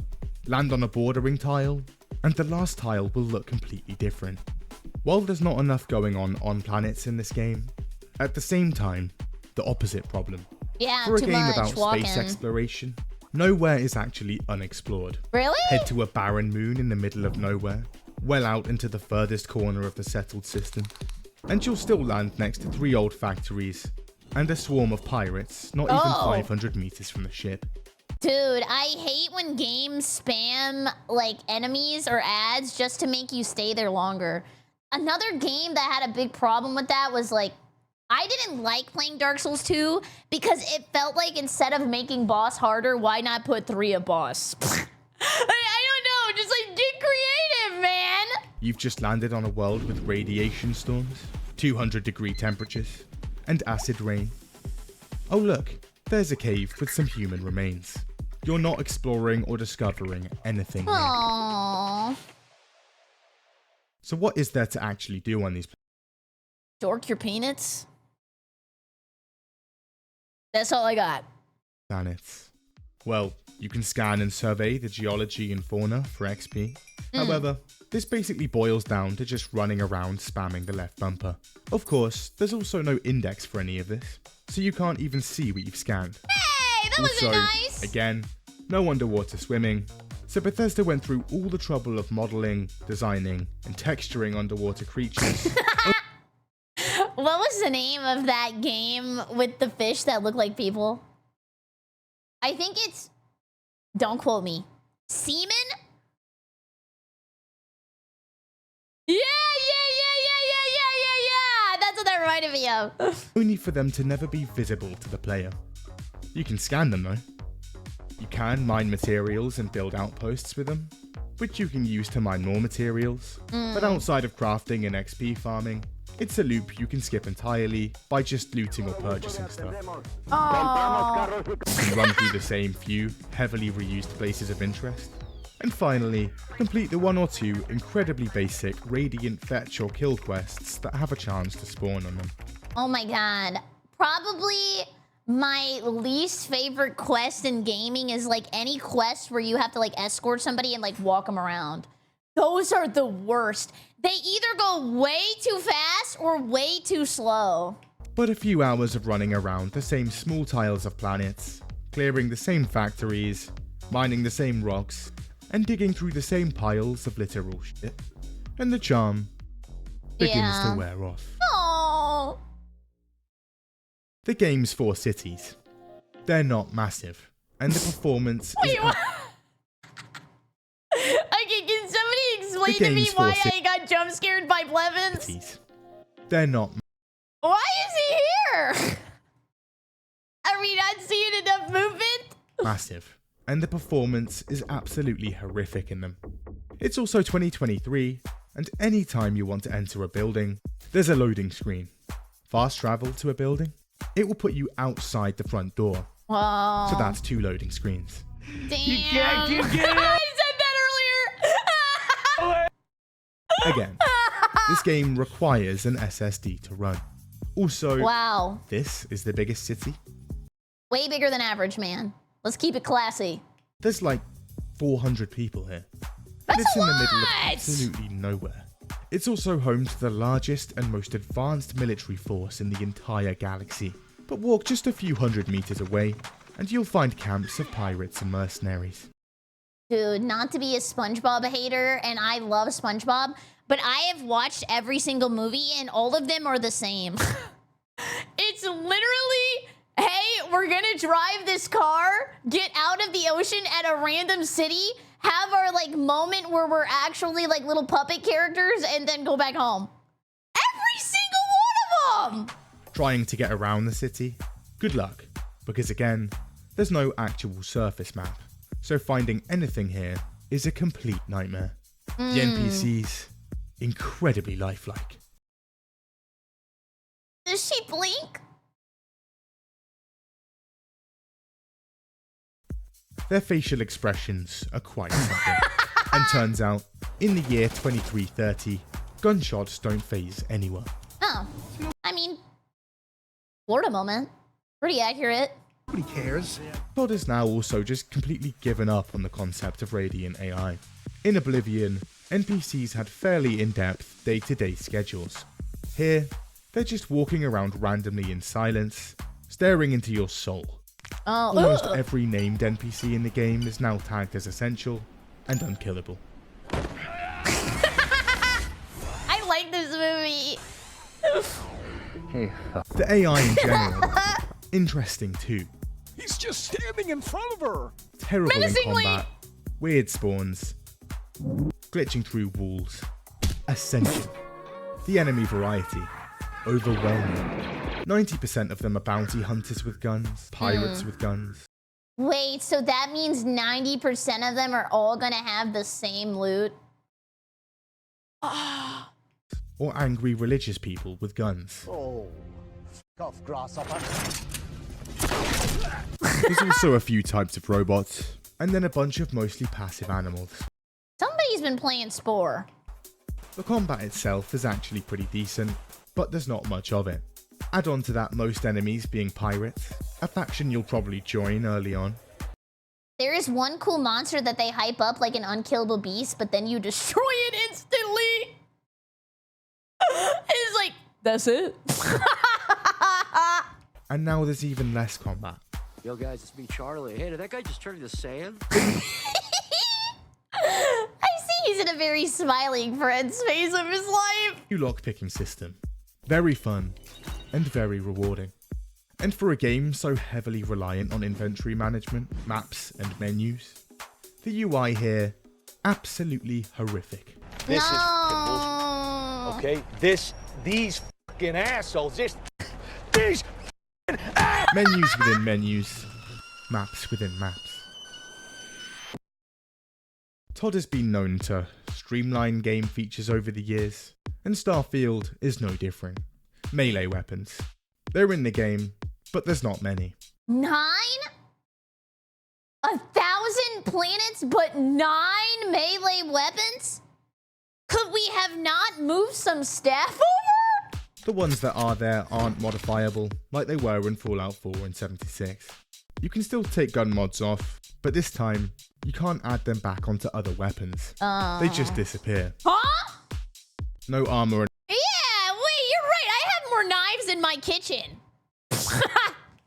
Land on a bordering tile, and the last tile will look completely different. While there's not enough going on planets in this game, at the same time, the opposite problem. Yeah, for a too game much about walking. space exploration, nowhere is actually unexplored. Really? Head to a barren moon in the middle of nowhere, well out into the furthest corner of the settled system, and you'll still land next to 3 old factories and a swarm of pirates not even 500 meters from the ship. Dude, I hate when games spam like enemies or ads just to make you stay there longer. Another game that had a big problem with that was like, I didn't like playing Dark Souls 2 because it felt like instead of making boss harder, why not put 3 a boss? I don't know, just like get creative, man. You've just landed on a world with radiation storms, 200-degree temperatures, and acid rain. Oh look, there's a cave with some human remains. You're not exploring or discovering anything here. Aww. So what is there to actually do on these Dork your peanuts? That's all I got. planets? Well, you can scan and survey the geology and fauna for XP. However, this basically boils down to just running around spamming the left bumper. Of course, there's also no index for any of this, so you can't even see what you've scanned. Hey, that Also, wasn't nice. again, no underwater swimming, so Bethesda went through all the trouble of modeling, designing, and texturing underwater creatures. What was the name of that game with the fish that look like people? I think it's... Don't quote me. Seaman? Yeah. That's what that reminded me of. Only for them to never be visible to the player. You can scan them though. You can mine materials and build outposts with them, which you can use to mine more materials. But outside of crafting and XP farming, it's a loop you can skip entirely by just looting or purchasing stuff. You can run through the same few heavily reused places of interest. And finally, complete the 1 or 2 incredibly basic Radiant fetch or kill quests that have a chance to spawn on them. Oh my god. Probably my least favorite quest in gaming is like any quest where you have to like escort somebody and like walk them around. Those are the worst. They either go way too fast or way too slow. But a few hours of running around the same small tiles of planets, clearing the same factories, mining the same rocks, and digging through the same piles of literal shit, and the charm begins to wear off. Oh. The game's 4 cities. They're not massive, and the performance is... Okay, can somebody explain to me why I got jump scared by Blevins? They're not... Why is he here? Are we not seeing enough movement? Massive, and the performance is absolutely horrific in them. It's also 2023, and anytime you want to enter a building, there's a loading screen. Fast travel to a building, it will put you outside the front door. Whoa. So that's 2 loading screens. Damn. You get it. I said that earlier. Again, this game requires an SSD to run. Also, wow. This is the biggest city. Way bigger than average, man. Let's keep it classy. There's like 400 people here. That's it's a in lot. the middle of absolutely nowhere. It's also home to the largest and most advanced military force in the entire galaxy. But walk just a few hundred meters away, and you'll find camps of pirates and mercenaries. Dude, not to be a SpongeBob hater, and I love SpongeBob, but I have watched every single movie, and all of them are the same. It's literally, hey, we're gonna drive this car, get out of the ocean at a random city, have our like moment where we're actually like little puppet characters, and then go back home. Every single one of them! Trying to get around the city? Good luck, because again, there's no actual surface map, so finding anything here is a complete nightmare. The NPCs, incredibly lifelike. Does she blink? Their facial expressions are quite something. And turns out, in the year 2330, gunshots don't faze anyone. Oh, I mean, Florida moment. Pretty accurate. Nobody cares. Todd has now also just completely given up on the concept of Radiant AI. In Oblivion, NPCs had fairly in-depth day-to-day schedules. Here, they're just walking around randomly in silence, staring into your soul. Almost every named NPC in the game is now tagged as essential and unkillable. I like this movie. The AI in general, interesting too. He's just standing in front of her. Terrible in combat, weird spawns, glitching through walls. Ascension. The enemy variety. Overwhelming. 90% of them are bounty hunters with guns, pirates with guns. Wait, so that means 90% of them are all gonna have the same loot? Or angry religious people with guns. Oh, off, grasshopper. There's also a few types of robots, and then a bunch of mostly passive animals. Somebody's been playing Spore. The combat itself is actually pretty decent, but there's not much of it. Add on to that most enemies being pirates, a faction you'll probably join early on. There is one cool monster that they hype up like an unkillable beast, but then you destroy it instantly. It's like, that's it. And now there's even less combat. Yo guys, it's me, Charlie. Hey, did that guy just turn into sand? I see he's in a very smiling Fred's phase of his life. New lockpicking system. Very fun and very rewarding. And for a game so heavily reliant on inventory management, maps and menus, the UI here, absolutely horrific. No. Okay, these fucking assholes, these Menus within menus. Maps within maps. Todd has been known to streamline game features over the years, and Starfield is no different. Melee weapons. They're in the game, but there's not many. 9? 1,000 planets, but 9 melee weapons? Could we have not moved some staff over? The ones that are there aren't modifiable, like they were in Fallout 4 and 76. You can still take gun mods off, but this time, you can't add them back onto other weapons. They just disappear. Huh? No armor. Yeah, wait, you're right. I have more knives in my kitchen.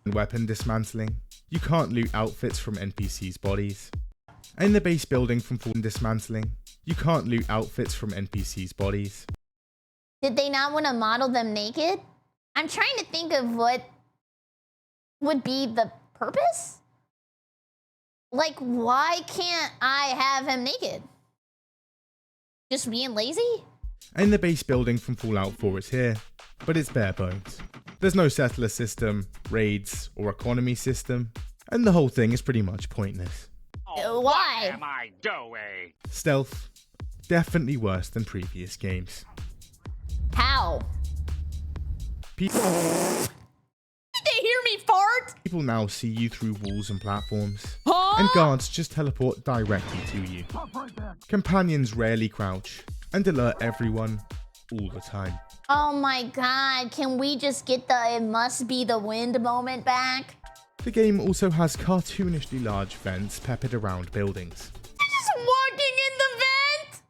And weapon dismantling. You can't loot outfits from NPCs' bodies. In the base building from Fallen Dismantling, you can't loot outfits from NPCs' bodies. Did they not want to model them naked? I'm trying to think of what would be the purpose? Like, why can't I have him naked? Just being lazy? And the base building from Fallout 4 is here, but it's bare bones. There's no settler system, raids, or economy system, and the whole thing is pretty much pointless. Why? What am I doing? Stealth, definitely worse than previous games. How? People Did they hear me fart? now see you through walls and platforms, Huh? and guards just teleport directly to you. Companions rarely crouch, and alert everyone all the time. Oh my god, can we just get the it must be the wind moment back? The game also has cartoonishly large vents peppered around buildings. Just walking in the vent?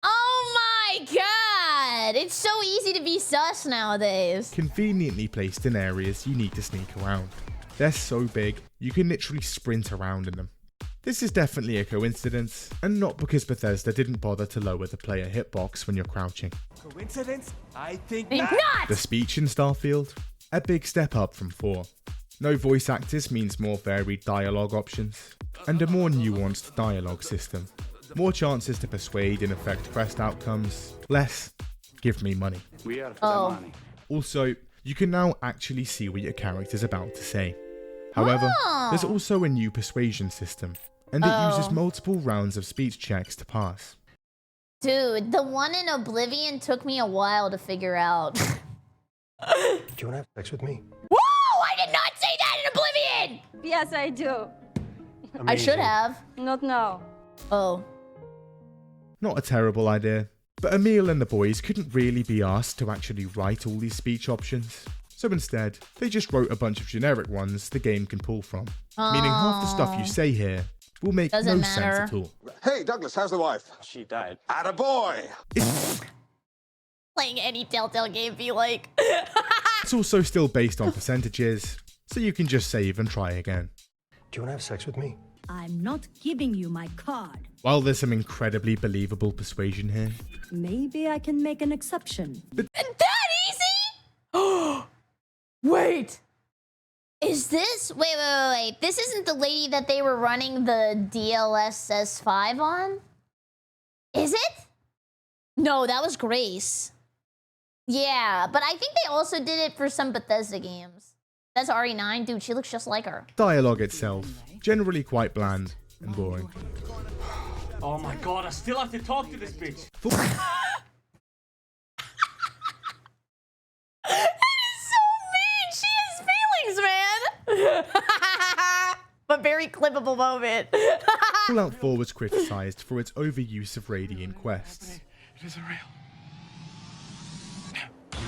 Oh my god, it's so easy to be sus nowadays. Conveniently placed in areas you need to sneak around. They're so big, you can literally sprint around in them. This is definitely a coincidence, and not because Bethesda didn't bother to lower the player hitbox when you're crouching. Coincidence? I think not. The speech in Starfield? A big step up from 4. No voice actors means more varied dialogue options, and a more nuanced dialogue system. More chances to persuade and affect quest outcomes, less, give me money. We are for the money. Also, you can now actually see what your character's about to say. However, there's also a new persuasion system, and it uses multiple rounds of speech checks to pass. Dude, the one in Oblivion took me a while to figure out. Do you want to have sex with me? Whoa! I did not say that in Oblivion! Yes, I do. I should have. Not now. Oh. Not a terrible idea, but Emil and the boys couldn't really be asked to actually write all these speech options. So instead, they just wrote a bunch of generic ones the game can pull from. Meaning half the stuff you say here will make no sense at all. Hey, Douglas, how's the wife? She died. Attaboy! Playing any Telltale game be like. It's also still based on percentages, so you can just save and try again. Do you want to have sex with me? I'm not giving you my card. While there's some incredibly believable persuasion here, Maybe I can make an exception. That easy? Wait. Is this... Wait. This isn't the lady that they were running the DLSS 5 on? Is it? No, that was Grace. Yeah, but I think they also did it for some Bethesda games. That's RE9. Dude, she looks just like her. dialogue itself, generally quite bland and boring. Oh my god, I still have to talk to this bitch. But very clippable moment. Fallout 4 was criticised for its overuse of Radiant quests. It isn't real.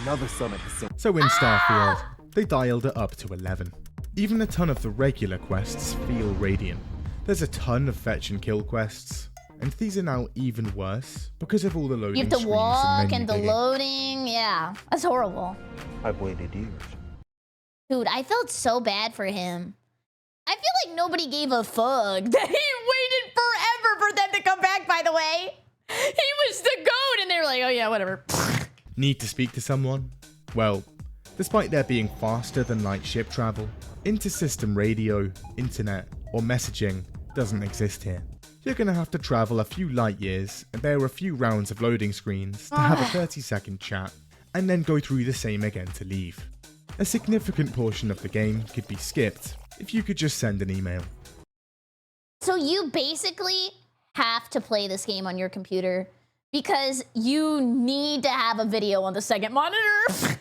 Another summit. So in Starfield, they dialed it up to 11. Even a ton of the regular quests feel Radiant. There's a ton of fetch and kill quests, and these are now even worse because of all the loading You have to screens walk and and the menu loading. Yeah, that's horrible. I've waited years. Dude, I felt so bad for him. I feel like nobody gave a fuck that he waited forever for them to come back, by the way. He was the GOAT, and they were like, oh yeah, whatever. Need to speak to someone? Well, despite there being faster than light ship travel, inter-system radio, internet, or messaging doesn't exist here. You're going to have to travel a few light years and bear a few rounds of loading screens to have a 30-second chat, and then go through the same again to leave. A significant portion of the game could be skipped if you could just send an email. So you basically have to play this game on your computer because you need to have a video on the second monitor.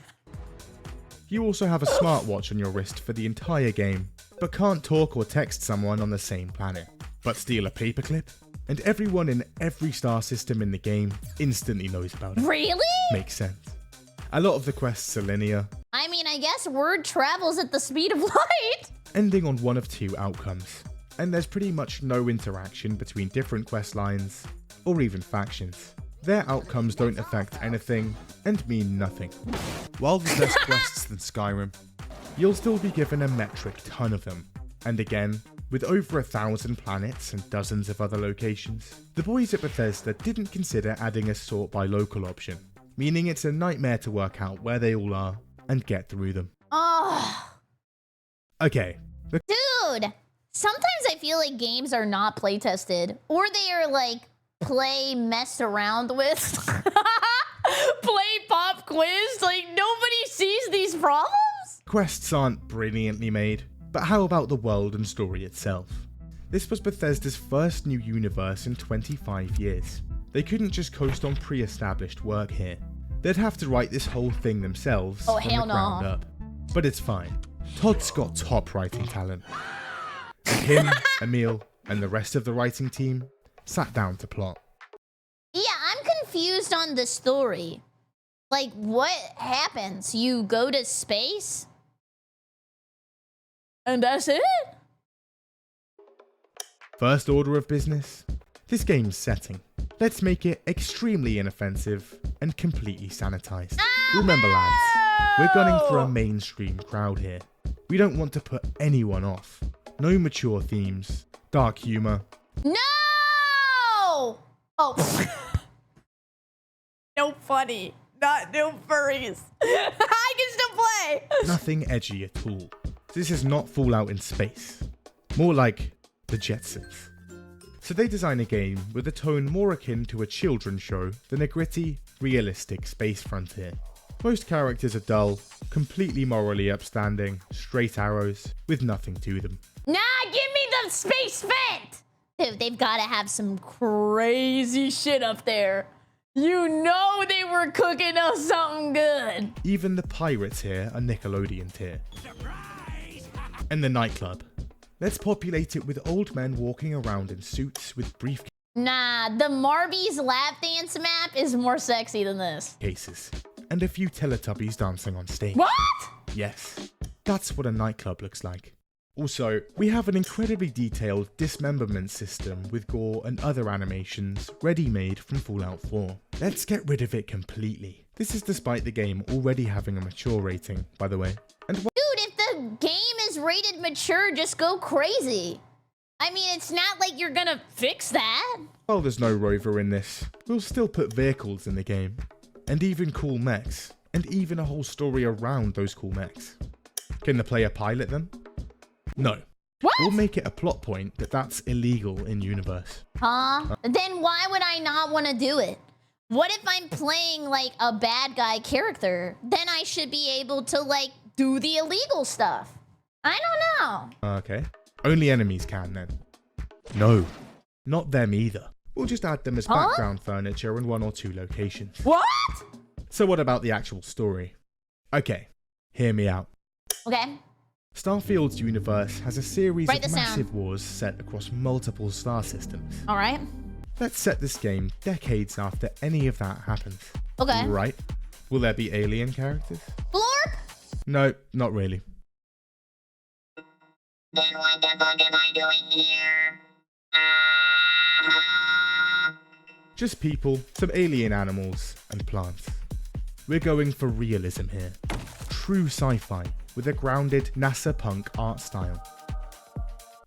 You also have a smartwatch on your wrist for the entire game, but can't talk or text someone on the same planet. But steal a paperclip, and everyone in every star system in the game instantly knows about it. Really? Makes sense. A lot of the quests are linear. I mean, I guess word travels at the speed of light. Ending on one of two outcomes, and there's pretty much no interaction between different quest lines, or even factions. Their outcomes don't affect anything, and mean nothing. While there's less quests than Skyrim, you'll still be given a metric ton of them. And again, with over 1,000 planets and dozens of other locations, the boys at Bethesda didn't consider adding a sort by local option, meaning it's a nightmare to work out where they all are and get through them. Oh. Okay. Dude, sometimes I feel like games are not playtested, or they are like messed around with. Play pop quiz, like nobody sees these problems? Quests aren't brilliantly made, but how about the world and story itself? This was Bethesda's first new universe in 25 years. They couldn't just coast on pre-established work here. They'd have to write this whole thing themselves from the ground up. But it's fine. Todd's got top writing talent. And him, Emil, and the rest of the writing team sat down to plot. Yeah, I'm confused on the story. Like, what happens? You go to space? And that's it? First order of business, this game's setting. Let's make it extremely inoffensive and completely sanitized. Remember lads, we're gunning for a mainstream crowd here. We don't want to put anyone off. No mature themes, dark humor. No! Oh. No funny. Not no furries. I can still play. Nothing edgy at all. This is not Fallout in space. More like the Jetsons. So they design a game with a tone more akin to a children's show than a gritty, realistic space frontier. Most characters are dull, completely morally upstanding, straight arrows, with nothing to them. Nah, give me the space vent! Dude, they've gotta have some crazy shit up there. You know they were cooking up something good. Even the pirates here are Nickelodeon tier. And the nightclub. Let's populate it with old men walking around in suits with briefcases. Nah, the Marby's lap dance map is more sexy than this. And a few Teletubbies dancing on stage. What? Yes, that's what a nightclub looks like. Also, we have an incredibly detailed dismemberment system with gore and other animations ready-made from Fallout 4. Let's get rid of it completely. This is despite the game already having a mature rating, by the way. And dude, if the game is rated mature, just go crazy. I mean, it's not like you're gonna fix that. While there's no rover in this, we'll still put vehicles in the game. And even cool mechs. And even a whole story around those cool mechs. Can the player pilot them? No. What? We'll make it a plot point that that's illegal in universe. Huh? Then why would I not want to do it? What if I'm playing like a bad guy character? Then I should be able to like do the illegal stuff. I don't know. Okay. Only enemies can then. No. Not them either. We'll just add them as background furniture in one or two locations. What? So what about the actual story? Okay. Hear me out. Okay. Starfield's universe has a series of massive wars set across multiple star systems. Alright. Let's set this game decades after any of that happens. Okay. Right? Will there be alien characters? Blork? No, not really. Then what the fuck am I doing here? Just people, some alien animals, and plants. We're going for realism here. True sci-fi with a grounded NASA punk art style.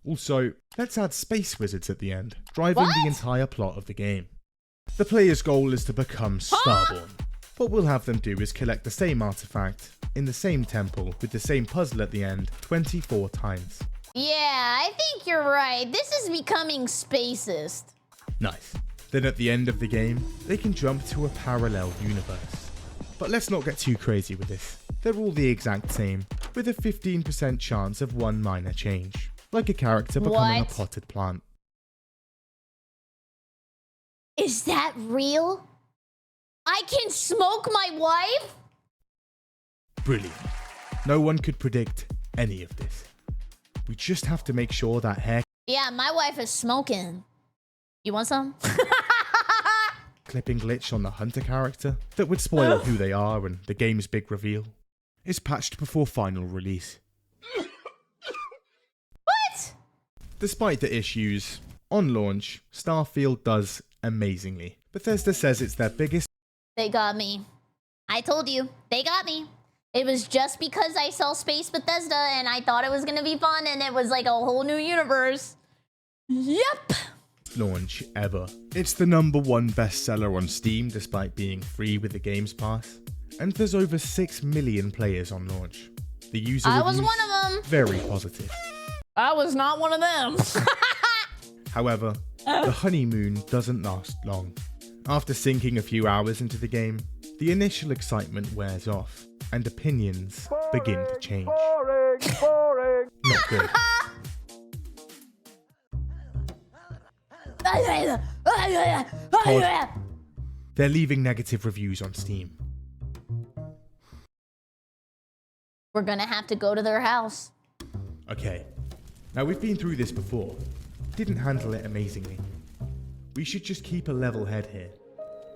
Also, let's add space wizards at the end, driving the entire plot of the game. The player's goal is to become Starborn. What we'll have them do is collect the same artifact in the same temple with the same puzzle at the end 24 times. Yeah, I think you're right. This is becoming spacist. Nice. Then at the end of the game, they can jump to a parallel universe. But let's not get too crazy with this. They're all the exact same, with a 15% chance of one minor change, like a character becoming a potted plant. Is that real? I can smoke my wife? Brilliant. No one could predict any of this. We just have to make sure that hair Yeah, my wife is smoking. You want some? clipping glitch on the hunter character that would spoil who they are and the game's big reveal is patched before final release. What? Despite the issues, on launch, Starfield does amazingly. Bethesda says it's their biggest. They got me. I told you, they got me. It was just because I saw Space Bethesda and I thought it was gonna be fun and it was like a whole new universe. Yep. Launch ever. It's the #1 bestseller on Steam despite being free with the Games Pass. And there's over 6 million players on launch. The user I was reviews, one of them. very positive. I was not one of them. However, the honeymoon doesn't last long. After sinking a few hours into the game, the initial excitement wears off, and opinions begin to change. Not good. Todd, they're leaving negative reviews on Steam. We're gonna have to go to their house. Okay, now we've been through this before. Didn't handle it amazingly. We should just keep a level head here.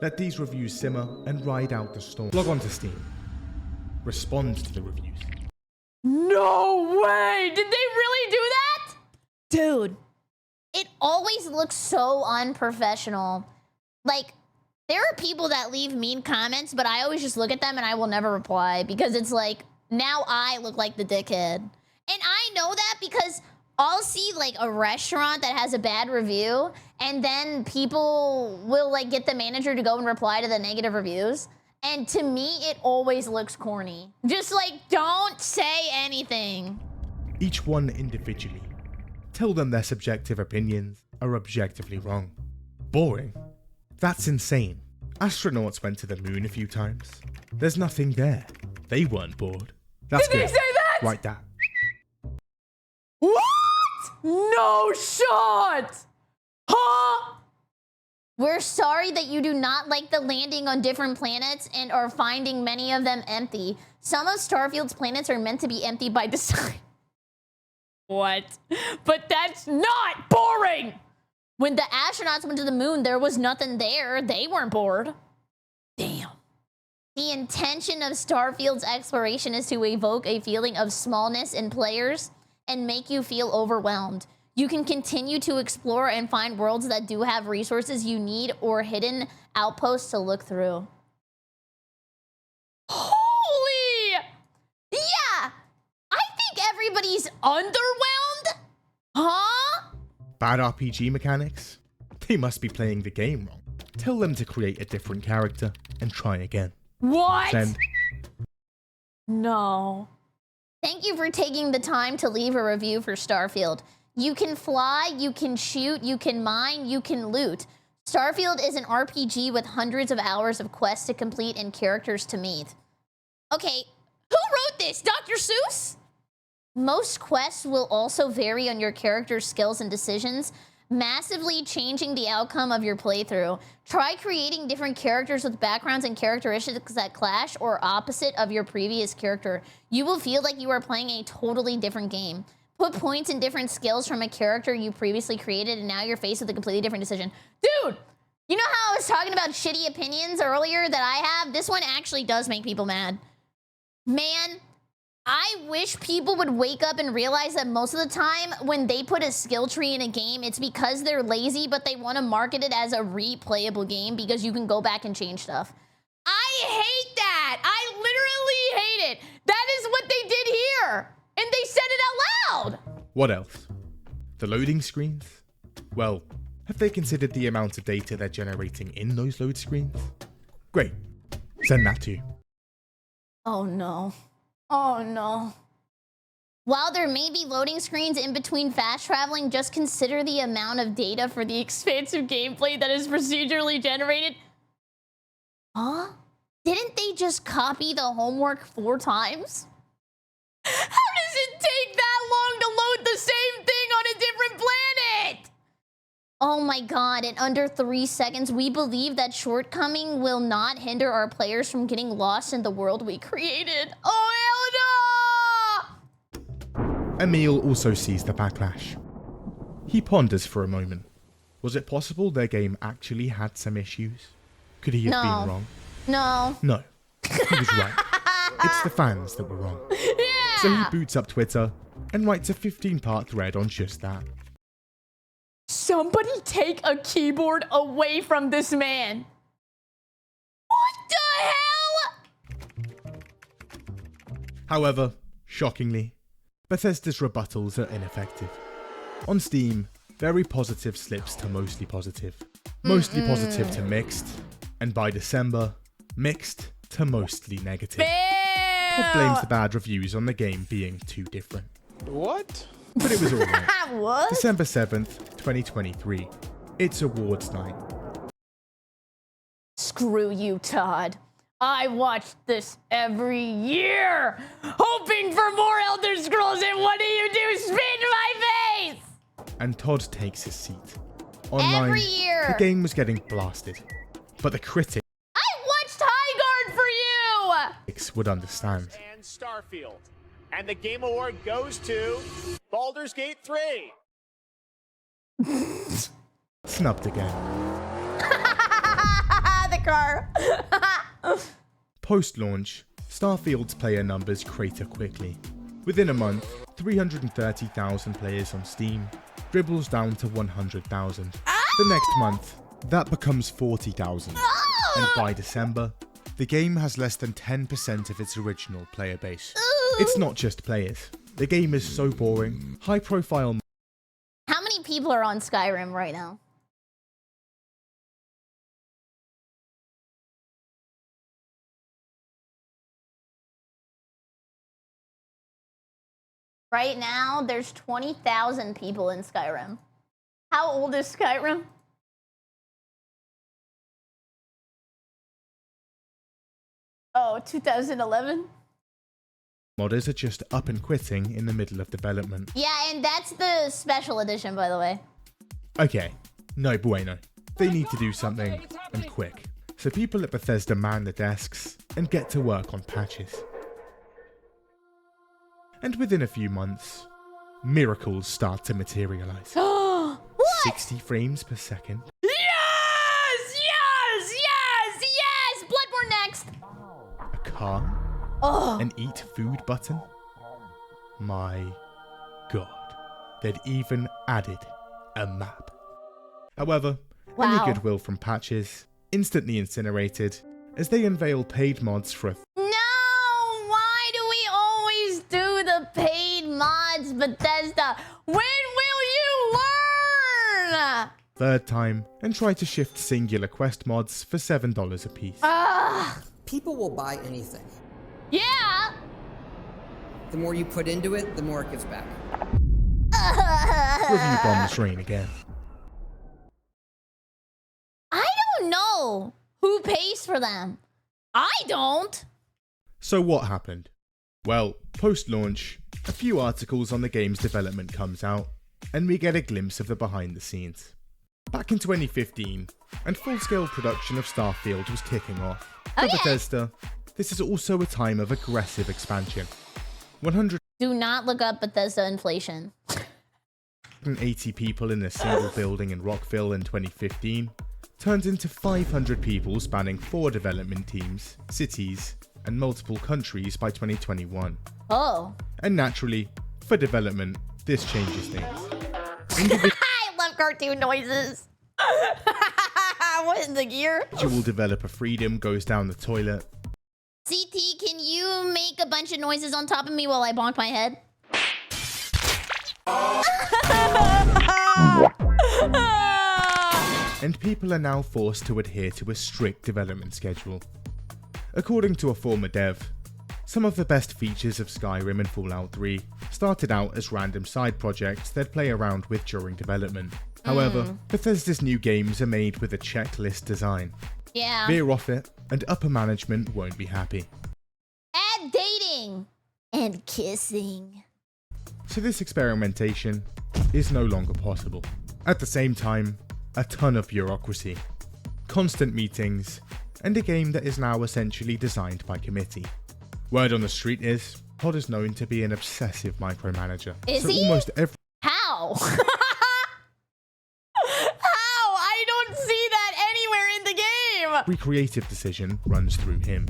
Let these reviews simmer and ride out the storm. Log on to Steam. Respond to the reviews. No way! Did they really do that? Dude, it always looks so unprofessional. Like, there are people that leave mean comments, but I always just look at them and I will never reply because it's like, now I look like the dickhead. And I know that because I'll see like a restaurant that has a bad review and then people will like get the manager to go and reply to the negative reviews. And to me, it always looks corny. Just like, don't say anything. Each one individually. Tell them their subjective opinions are objectively wrong. Boring. That's insane. Astronauts went to the moon a few times. There's nothing there. They weren't bored. That's Did good. they say that? Write that. What? No shot! Huh? We're sorry that you do not like the landing on different planets and are finding many of them empty. Some of Starfield's planets are meant to be empty by design. What? But that's not boring! When the astronauts went to the moon, there was nothing there. They weren't bored. Damn. The intention of Starfield's exploration is to evoke a feeling of smallness in players and make you feel overwhelmed. You can continue to explore and find worlds that do have resources you need or hidden outposts to look through. Holy! Yeah! I think everybody's underwhelmed? Huh? Bad RPG mechanics? They must be playing the game wrong. Tell them to create a different character and try again. What? Send. No. Thank you for taking the time to leave a review for Starfield. You can fly, you can shoot, you can mine, you can loot. Starfield is an RPG with hundreds of hours of quests to complete and characters to meet. Okay, who wrote this? Dr. Seuss? Most quests will also vary on your character's skills and decisions, massively changing the outcome of your playthrough. Try creating different characters with backgrounds and characteristics that clash or opposite of your previous character. You will feel like you are playing a totally different game. Put points in different skills from a character you previously created, and now you're faced with a completely different decision. Dude, you know how I was talking about shitty opinions earlier that I have? This one actually does make people mad. Man, I wish people would wake up and realize that most of the time when they put a skill tree in a game, it's because they're lazy, but they want to market it as a replayable game because you can go back and change stuff. I hate that. I literally hate it. That is what they did here. And they said it out loud. What else? The loading screens? Well, have they considered the amount of data they're generating in those load screens? Great. Send that to you. Oh no. Oh no. While there may be loading screens in between fast traveling, just consider the amount of data for the expansive gameplay that is procedurally generated. Huh? Didn't they just copy the homework 4 times? How does it take that long to load the same thing on a different planet? Oh my god, in under 3 seconds, we believe that shortcoming will not hinder our players from getting lost in the world we created. Oh, hell no! Emil also sees the backlash. He ponders for a moment. Was it possible their game actually had some issues? Could he have been wrong? No. No. He was right. It's the fans that were wrong. Yeah! So he boots up Twitter and writes a 15-part thread on just that. Somebody take a keyboard away from this man. What the hell? However, shockingly, Bethesda's rebuttals are ineffective. On Steam, very positive slips to mostly positive, mostly positive to mixed, and by December, mixed to mostly negative. Todd blames the bad reviews on the game being too different. What? But it was alright. What? December 7th, 2023. It's awards night. Screw you, Todd. I watch this every year, hoping for more Elder Scrolls, and what do? Spit in my face! And Todd takes his seat. Online, every year. The game was getting blasted, but the critics watched High Guard for you! would understand. And Starfield. And the Game Award goes to Baldur's Gate 3. Snubbed again. The car. Post-launch, Starfield's player numbers crater quickly. Within a month, 330,000 players on Steam dribbles down to 100,000. The next month, that becomes 40,000. And by December, the game has less than 10% of its original player base. It's not just players. The game is so boring, high profile. How many people are on Skyrim right now? Right now, there's 20,000 people in Skyrim. How old is Skyrim? Oh, 2011? Modders are just up and quitting in the middle of development. Yeah, and that's the special edition, by the way. Okay, no bueno. They need to do something, and quick. So people at Bethesda man the desks and get to work on patches. And within a few months, miracles start to materialize. 60 frames per second. Yes! Yes! Yes! Yes! Bloodborne next! A car? An eat food button? My god. They'd even added a map. However, any goodwill from patches instantly incinerated as they unveil paid mods for a why do we always do the paid mods, Bethesda? When will you learn? third time and try to shift singular quest mods for $7 a piece. People will buy anything. Yeah! The more you put into it, the more it gives back. Review bombs rain again. I don't know who pays for them. I don't. So what happened? Well, post-launch, a few articles on the game's development comes out, and we get a glimpse of the behind the scenes. Back in 2015, and full-scale production of Starfield was kicking off. For Bethesda, this is also a time of aggressive expansion. 180 Do not look up Bethesda inflation. people in a single building in Rockville in 2015 turned into 500 people spanning 4 development teams, cities, and multiple countries by 2021. Oh. And naturally, for development, this changes things. I love cartoon noises. What in the gear? Individual developer freedom goes down the toilet. CT, can you make a bunch of noises on top of me while I bonk my head? And people are now forced to adhere to a strict development schedule. According to a former dev, Some of the best features of Skyrim and Fallout 3 started out as random side projects they'd play around with during development. However, Bethesda's new games are made with a checklist design. Yeah. Veer off it, and upper management won't be happy. Add dating and kissing. So this experimentation is no longer possible. At the same time, a ton of bureaucracy, constant meetings, and a game that is now essentially designed by committee. Word on the street is, Todd is known to be an obsessive micromanager. Is he? Almost every How? How? I don't see that anywhere in the game. creative decision runs through him.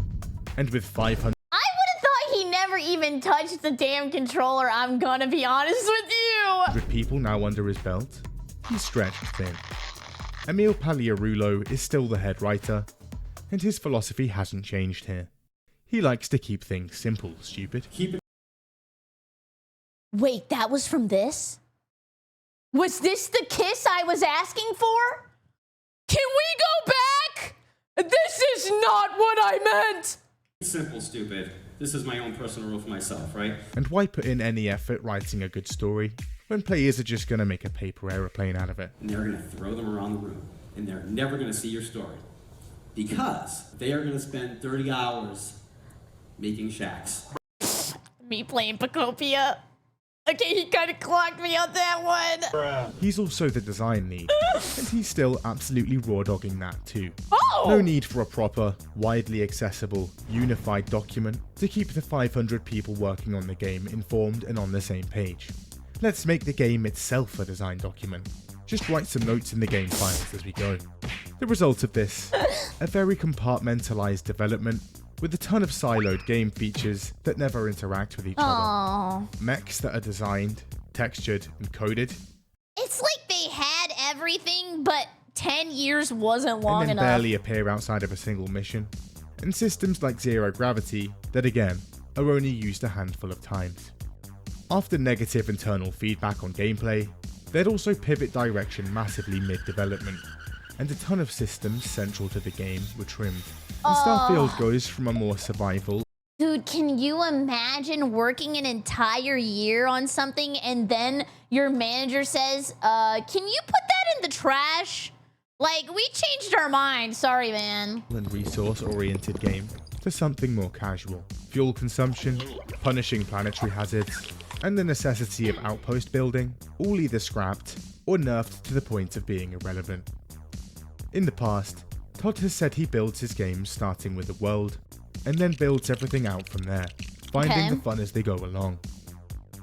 And with 500 I would have thought he never even touched the damn controller, I'm gonna be honest with you. people now under his belt, he's stretched thin. Emil Paliarulo is still the head writer, and his philosophy hasn't changed here. He likes to keep things simple, stupid. Wait, that was from this? Was this the kiss I was asking for? Can we go back? This is not what I meant! Simple, stupid. This is my own personal rule for myself, right? And why put in any effort writing a good story when players are just gonna make a paper aeroplane out of it? And they're gonna throw them around the room, and they're never gonna see your story. Because they are gonna spend 30 hours making shacks. Me playing Pacopia. Okay, he kind of clocked me on that one. He's also the design lead, and he's still absolutely raw-dogging that too. Oh! No need for a proper, widely accessible, unified document to keep the 500 people working on the game informed and on the same page. Let's make the game itself a design document. Just write some notes in the game files as we go. The result of this, a very compartmentalized development with a ton of siloed game features that never interact with each other. Mechs that are designed, textured, and coded. It's like they had everything, but 10 years wasn't long and then enough. barely appear outside of a single mission. And systems like Zero Gravity that again, are only used a handful of times. After negative internal feedback on gameplay, they'd also pivot direction massively mid-development, and a ton of systems central to the game were trimmed. And Starfield goes from a more survival. Dude, can you imagine working an entire year on something and then your manager says, can you put that in the trash? Like, we changed our mind, sorry man. And resource-oriented game to something more casual. Fuel consumption, punishing planetary hazards, and the necessity of outpost building, all either scrapped or nerfed to the point of being irrelevant. In the past, Todd has said he builds his games starting with the world, and then builds everything out from there, finding the fun as they go along.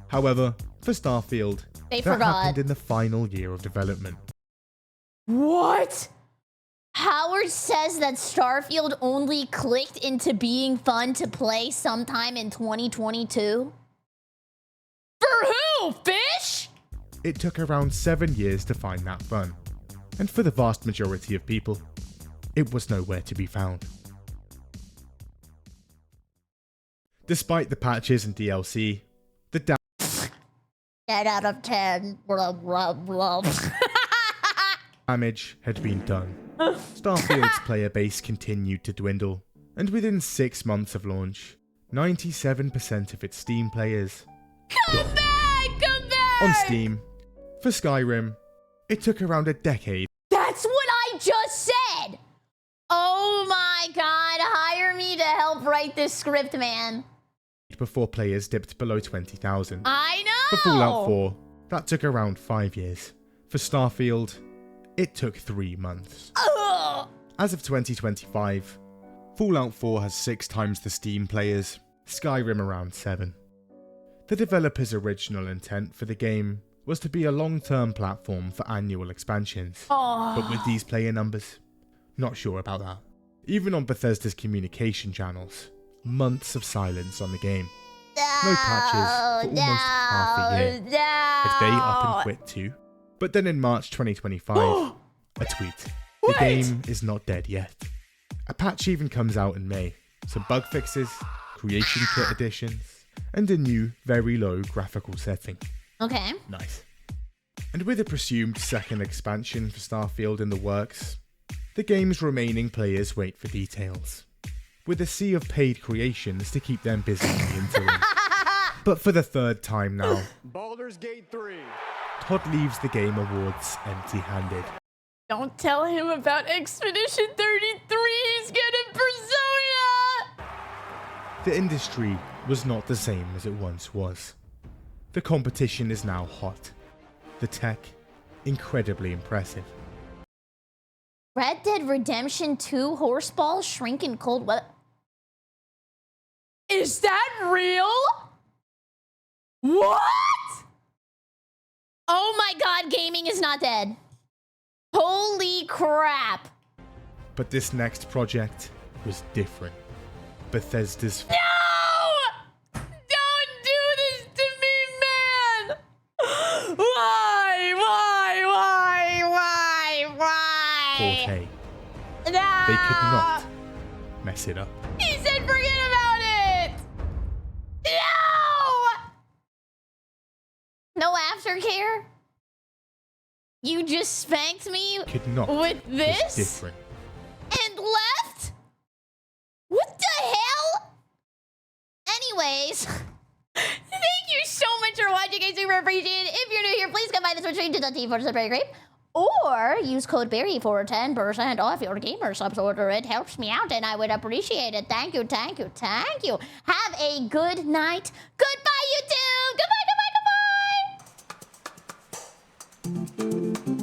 However, for Starfield, that happened in the final year of development. What? Howard says that Starfield only clicked into being fun to play sometime in 2022? For who, fish? It took around 7 years to find that fun, and for the vast majority of people, it was nowhere to be found. Despite the patches and DLC, the 10 out of 10. Blah, blah, blah. damage had been done. Starfield's player base continued to dwindle, and within 6 months of launch, 97% of its Steam players Come back! on Steam. For Skyrim, it took around a decade. That's what I just said! Oh my god, hire me to help write this script, man. Before players dipped below 20,000. I know! For Fallout 4, that took around 5 years. For Starfield, it took 3 months. Ugh. As of 2025, Fallout 4 has 6 times the Steam players, Skyrim around 7. The developer's original intent for the game was to be a long-term platform for annual expansions. But with these player numbers, not sure about that. Even on Bethesda's communication channels, months of silence on the game. No patches for almost half a year. Had they up and quit too? But then in March 2025, a tweet. The game is not dead yet. A patch even comes out in May. Some bug fixes, creation kit additions, and a new, very low graphical setting. Okay. Nice. And with a presumed second expansion for Starfield in the works, the game's remaining players wait for details. with a sea of paid creations to keep them busy in the interim. But for the third time now, Baldur's Gate 3. Todd leaves the Game Awards empty-handed. Don't tell him about Expedition 33's getting Persona! The industry was not the same as it once was. The competition is now hot. The tech, incredibly impressive. Red Dead Redemption 2 horseballs shrink in cold weather. Is that real? What? Oh my god, gaming is not dead. Holy crap. But this next project was different. Bethesda's... No! Don't do this to me, man! Why? Forte. No! They could not mess it up. He said forget about it! No! No aftercare? You just spanked me Could not. with this? Was different. And left? What the hell? Anyways, thank you so much for watching. I super appreciate it. If you're new here, please come by the Twitch stream to BerryCrepe. Or use code Berry for 10% off your gamer subs order. It helps me out and I would appreciate it. Thank you, thank you, thank you. Have a good night. Goodbye, YouTube. Goodbye, goodbye, goodbye.